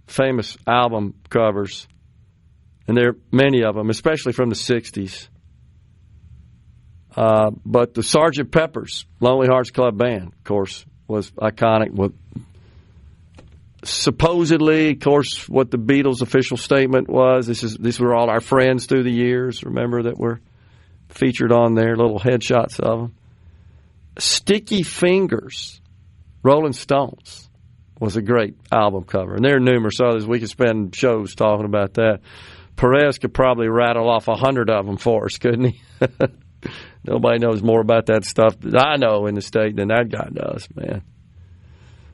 Speaker 3: famous album covers, and there are many of them, especially from the 60s. But the Sgt. Pepper's Lonely Hearts Club Band, of course, was iconic. With supposedly, of course, what the Beatles' official statement was. These were all our friends through the years. Remember that were featured on there, little headshots of them. Sticky Fingers, Rolling Stones, was a great album cover. And there are numerous others. We could spend shows talking about that. Perez could probably rattle off 100 of them for us, couldn't he? Nobody knows more about that stuff that I know in the state than that guy does, man.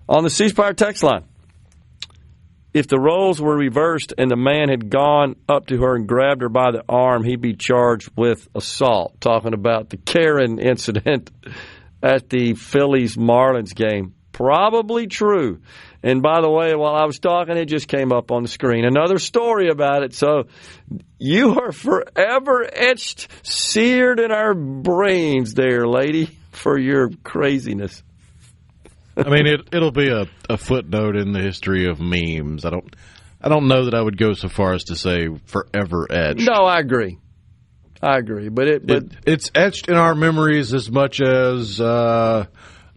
Speaker 3: On the C Spire text line, if the roles were reversed and the man had gone up to her and grabbed her by the arm, he'd be charged with assault. Talking about the Karen incident at the Phillies-Marlins game. Probably true. And by the way, while I was talking, it just came up on the screen. Another story about it. So you are forever etched, seared in our brains there, lady, for your craziness.
Speaker 5: I mean, it'll be a footnote in the history of memes. I don't know that I would go so far as to say forever etched.
Speaker 3: No, I agree. But
Speaker 5: it's etched in our memories as much as.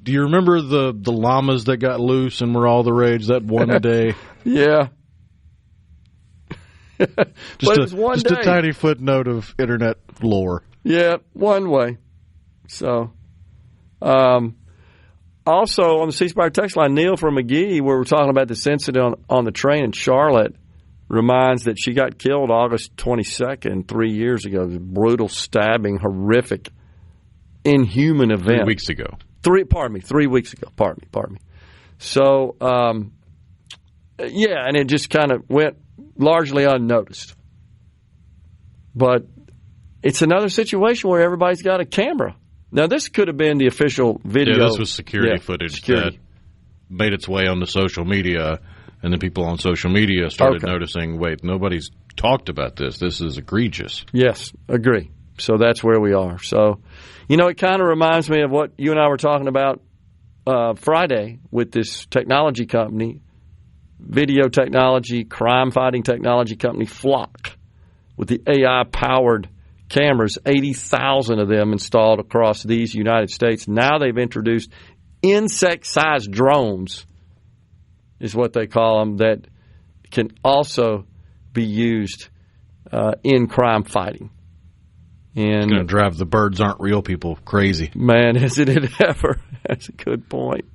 Speaker 5: Do you remember the llamas that got loose and were all the rage that one day?
Speaker 3: Yeah.
Speaker 5: Just a tiny footnote of internet lore.
Speaker 3: Yeah, one way. So, also on the C Spire text line, Neil from McGee, where we're talking about this incident on the train in Charlotte, reminds that she got killed August 22nd, 3 years ago. It was a brutal stabbing, horrific, inhuman event.
Speaker 5: 3 weeks ago.
Speaker 3: 3 weeks ago. Pardon me. So, and it just kind of went largely unnoticed. But it's another situation where everybody's got a camera. Now, this could have been the official video.
Speaker 5: Yeah, this was security footage that made its way onto social media, and then people on social media started noticing, wait, nobody's talked about this. This is egregious.
Speaker 3: Yes, agree. So that's where we are. So, it kind of reminds me of what you and I were talking about Friday with this technology company, video technology, crime-fighting technology company, Flock, with the AI-powered cameras, 80,000 of them installed across these United States. Now they've introduced insect-sized drones, is what they call them, that can also be used in crime fighting.
Speaker 5: It's going to drive the birds aren't real people crazy.
Speaker 3: Man, isn't it ever? That's a good point.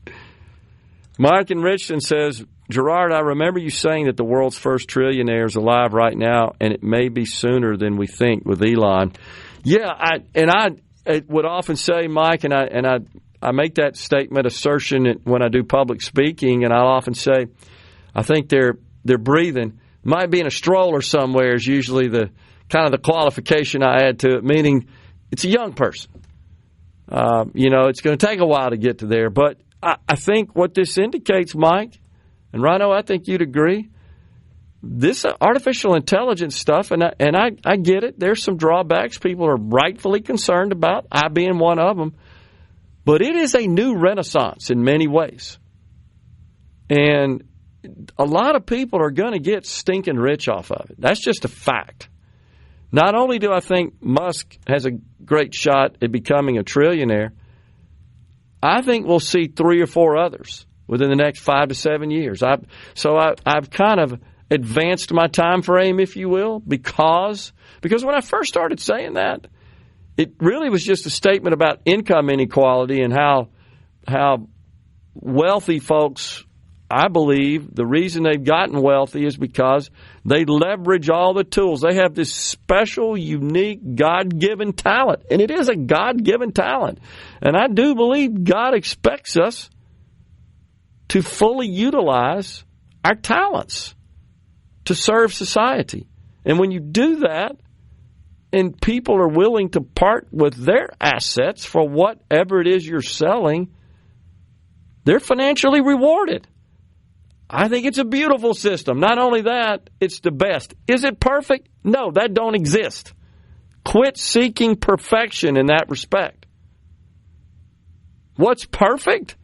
Speaker 3: Mike in Richmond says, Gerard, I remember you saying that the world's first trillionaire is alive right now, and it may be sooner than we think with Elon. Yeah, I would often say, Mike, and I make that statement, assertion when I do public speaking, and I'll often say, I think they're breathing. Might be in a stroller somewhere is usually the kind of the qualification I add to it, meaning it's a young person. It's going to take a while to get to there. But I think what this indicates, Mike, and Rhino, I think you'd agree, this artificial intelligence stuff, and I get it, there's some drawbacks people are rightfully concerned about, I being one of them, but it is a new renaissance in many ways. And a lot of people are going to get stinking rich off of it. That's just a fact. Not only do I think Musk has a great shot at becoming a trillionaire, I think we'll see 3 or 4 others within the next 5 to 7 years. I've kind of advanced my time frame, if you will, because when I first started saying that, it really was just a statement about income inequality and how wealthy folks, I believe, the reason they've gotten wealthy is because they leverage all the tools. They have this special, unique, God-given talent, and it is a God-given talent. And I do believe God expects us to fully utilize our talents to serve society. And when you do that, and people are willing to part with their assets for whatever it is you're selling, they're financially rewarded. I think it's a beautiful system. Not only that, it's the best. Is it perfect? No, that don't exist. Quit seeking perfection in that respect. What's perfect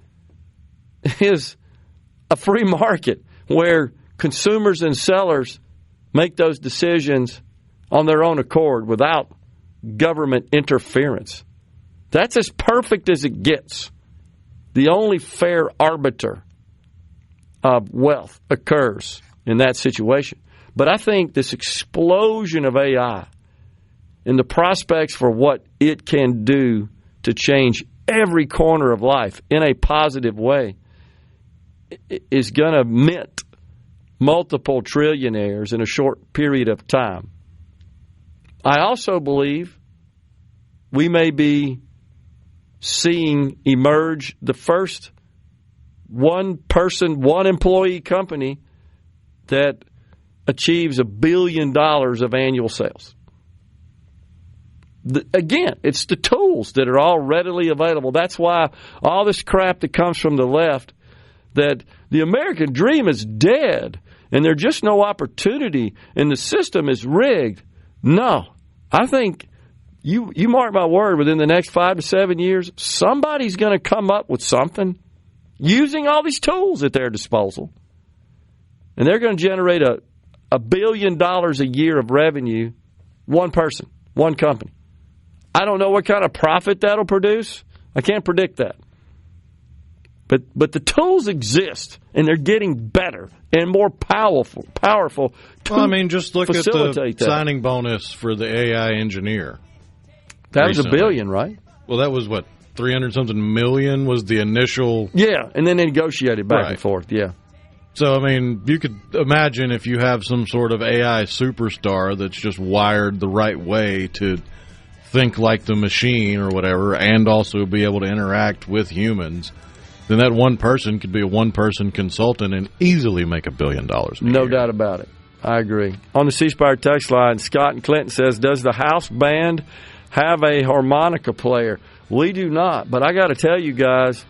Speaker 3: is a free market where consumers and sellers make those decisions on their own accord without government interference. That's as perfect as it gets. The only fair arbiter of wealth occurs in that situation. But I think this explosion of AI and the prospects for what it can do to change every corner of life in a positive way is going to mint multiple trillionaires in a short period of time. I also believe we may be seeing emerge the first one-person, one-employee company that achieves $1 billion of annual sales. Again, it's the tools that are all readily available. That's why all this crap that comes from the left, that the American dream is dead and there's just no opportunity and the system is rigged. No, I think you mark my word, within the next 5 to 7 years, somebody's going to come up with something using all these tools at their disposal. And they're going to generate $1 billion a year of revenue, one person, one company. I don't know what kind of profit that'll produce. I can't predict that. But the tools exist, and they're getting better and more powerful.
Speaker 5: Well, I mean, just look at the signing bonus for the AI engineer.
Speaker 3: That was $1 billion, right?
Speaker 5: Well, that was what, 300-something million was the initial.
Speaker 3: Yeah, and then they negotiated back and forth. Yeah.
Speaker 5: So, I mean, you could imagine if you have some sort of AI superstar that's just wired the right way to think like the machine or whatever, and also be able to interact with humans, then that one person could be a one-person consultant and easily make $1 billion.
Speaker 3: No doubt about it. I agree. On the C Spire text line, Scott in Clinton says, does the house band have a harmonica player? We do not, but I got to tell you guys,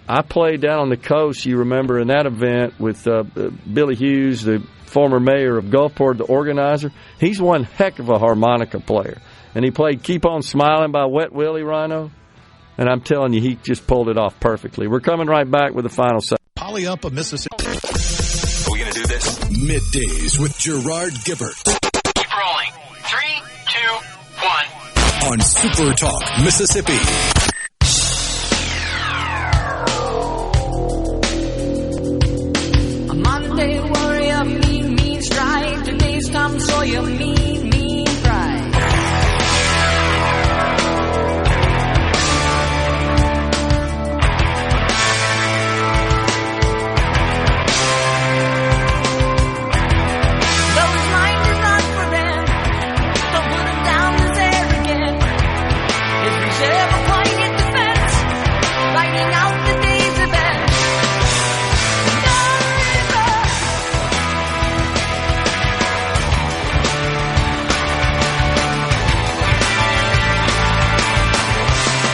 Speaker 3: I played down on the coast, you remember, in that event with Billy Hughes, the former mayor of Gulfport, the organizer. He's one heck of a harmonica player. And he played Keep On Smiling by Wet Willie, Rhino. And I'm telling you, he just pulled it off perfectly. We're coming right back with the final segment.
Speaker 9: Poly up of Mississippi.
Speaker 1: Are we going to do this? Middays with Gerard Gibert.
Speaker 12: Keep rolling. 3, 2, 1.
Speaker 1: On SuperTalk, Mississippi.
Speaker 6: A Monday warrior, mean strike. Today's Tom Sawyer, mean pride.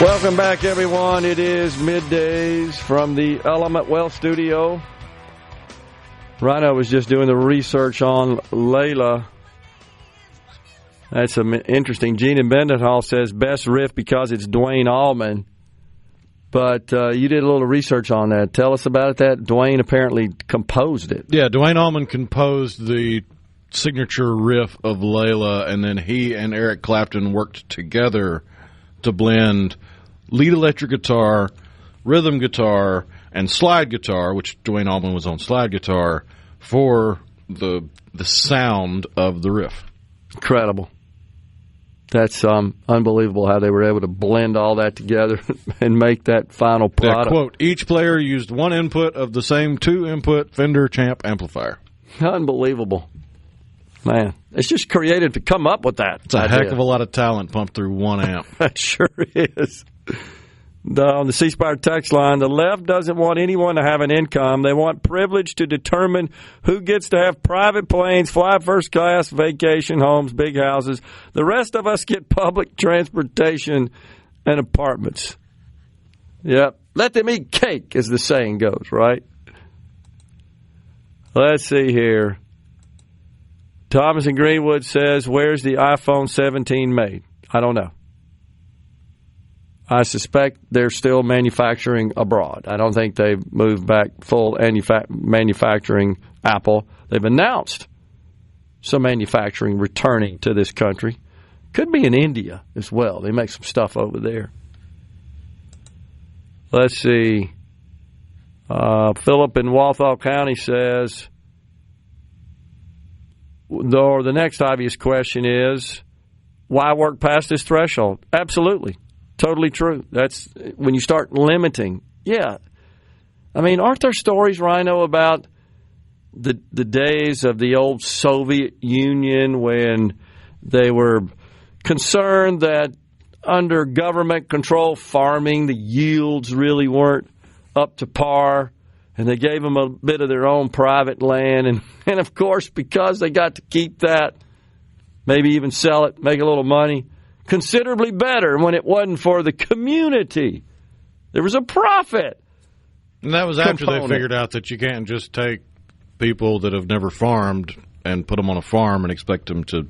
Speaker 3: Welcome back, everyone. It is Middays from the Element Wealth Studio. Rhino was just doing the research on Layla. That's interesting. Gene in Mendenhall says best riff because it's Dwayne Allman. But you did a little research on that. Tell us about that. Dwayne apparently composed it.
Speaker 5: Yeah, Dwayne Allman composed the signature riff of Layla, and then he and Eric Clapton worked together to blend lead electric guitar, rhythm guitar, and slide guitar, which Dwayne Allman was on slide guitar, for the sound of the riff.
Speaker 3: Incredible. That's unbelievable how they were able to blend all that together and make that final product.
Speaker 5: Yeah, quote, each player used one input of the same 2-input Fender Champ amplifier.
Speaker 3: Unbelievable. Man, it's just creative to come up with that.
Speaker 5: It's a heck of a lot of talent pumped through one amp.
Speaker 3: That sure is. On the C Spire text line, the left doesn't want anyone to have an income. They want privilege to determine who gets to have private planes, fly first class, vacation homes, big houses. The rest of us get public transportation and apartments. Yep. Let them eat cake, as the saying goes, right? Let's see here. Thomas in Greenwood says, where's the iPhone 17 made? I don't know. I suspect they're still manufacturing abroad. I don't think they've moved back full manufacturing Apple. They've announced some manufacturing returning to this country. Could be in India as well. They make some stuff over there. Let's see. Philip in Walthall County says, the next obvious question is, why work past this threshold? Absolutely. Totally true. That's when you start limiting. Yeah. I mean, aren't there stories, Rhino, about the days of the old Soviet Union when they were concerned that under government control farming, the yields really weren't up to par, and they gave them a bit of their own private land. And of course, because they got to keep that, maybe even sell it, make a little money, considerably better when it wasn't for the community. There was a profit.
Speaker 5: And that was after they figured out that you can't just take people that have never farmed and put them on a farm and expect them to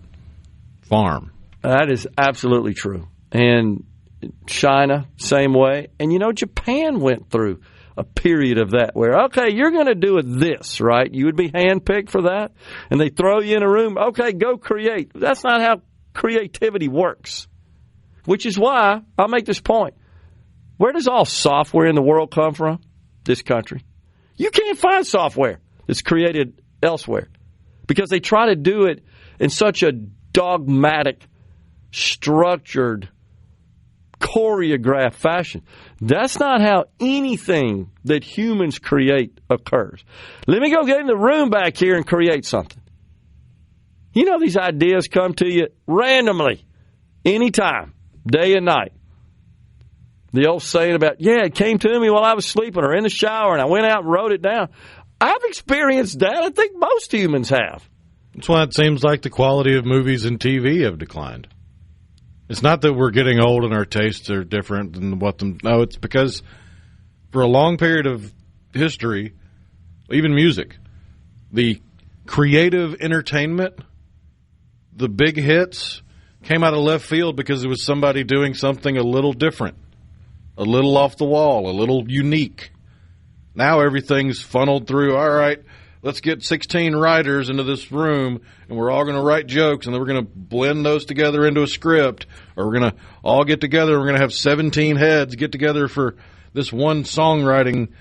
Speaker 5: farm.
Speaker 3: That is absolutely true. And China, same way. And, Japan went through a period of that where, okay, you're going to do this, right? You would be handpicked for that. And they throw you in a room. Okay, go create. That's not how creativity works, which is why I'll make this point. Where does all software in the world come from? This country. You can't find software that's created elsewhere because they try to do it in such a dogmatic, structured, choreographed fashion. That's not how anything that humans create occurs. Let me go get in the room back here and create something. These ideas come to you randomly, anytime, day and night. The old saying about, it came to me while I was sleeping or in the shower, and I went out and wrote it down. I've experienced that. I think most humans have.
Speaker 5: That's why it seems like the quality of movies and TV have declined. It's not that we're getting old and our tastes are different than No, it's because for a long period of history, even music, the creative entertainment, the big hits came out of left field because it was somebody doing something a little different, a little off the wall, a little unique. Now everything's funneled through, all right, let's get 16 writers into this room, and we're all going to write jokes, and then we're going to blend those together into a script, or we're going to all get together, and we're going to have 17 heads get together for this one songwriting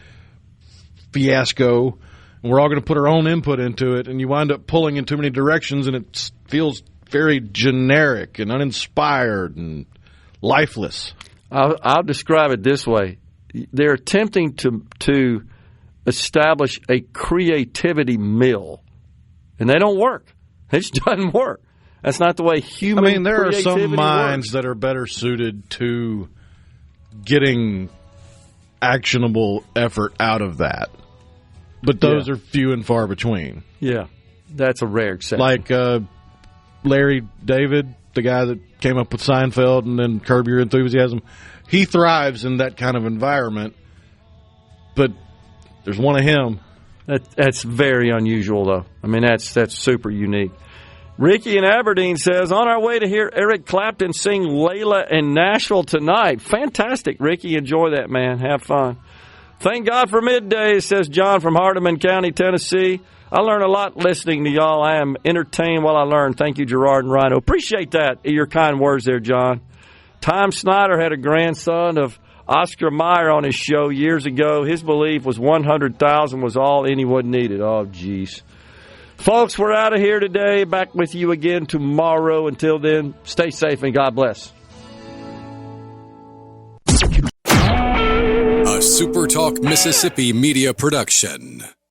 Speaker 5: fiasco, and we're all going to put our own input into it, and you wind up pulling in too many directions, and it feels very generic and uninspired and lifeless.
Speaker 3: I'll describe it this way. They're attempting to establish a creativity mill, and they don't work. It just doesn't work. That's not the way human creativity
Speaker 5: there are some minds
Speaker 3: works.
Speaker 5: that are better suited to getting actionable effort out of that. But those are few and far between.
Speaker 3: Yeah, that's a rare exception.
Speaker 5: Like Larry David, the guy that came up with Seinfeld and then Curb Your Enthusiasm, he thrives in that kind of environment, but there's one of him.
Speaker 3: That's very unusual, though. I mean, that's super unique. Ricky in Aberdeen says, on our way to hear Eric Clapton sing Layla in Nashville tonight. Fantastic, Ricky. Enjoy that, man. Have fun. Thank God for middays, says John from Hardeman County, Tennessee. I learn a lot listening to y'all. I am entertained while I learn. Thank you, Gerard and Rhino. Appreciate that, your kind words there, John. Tom Snyder had a grandson of Oscar Mayer on his show years ago. His belief was 100,000 was all anyone needed. Oh, geez. Folks, we're out of here today. Back with you again tomorrow. Until then, stay safe and God bless.
Speaker 1: A SuperTalk Mississippi media production.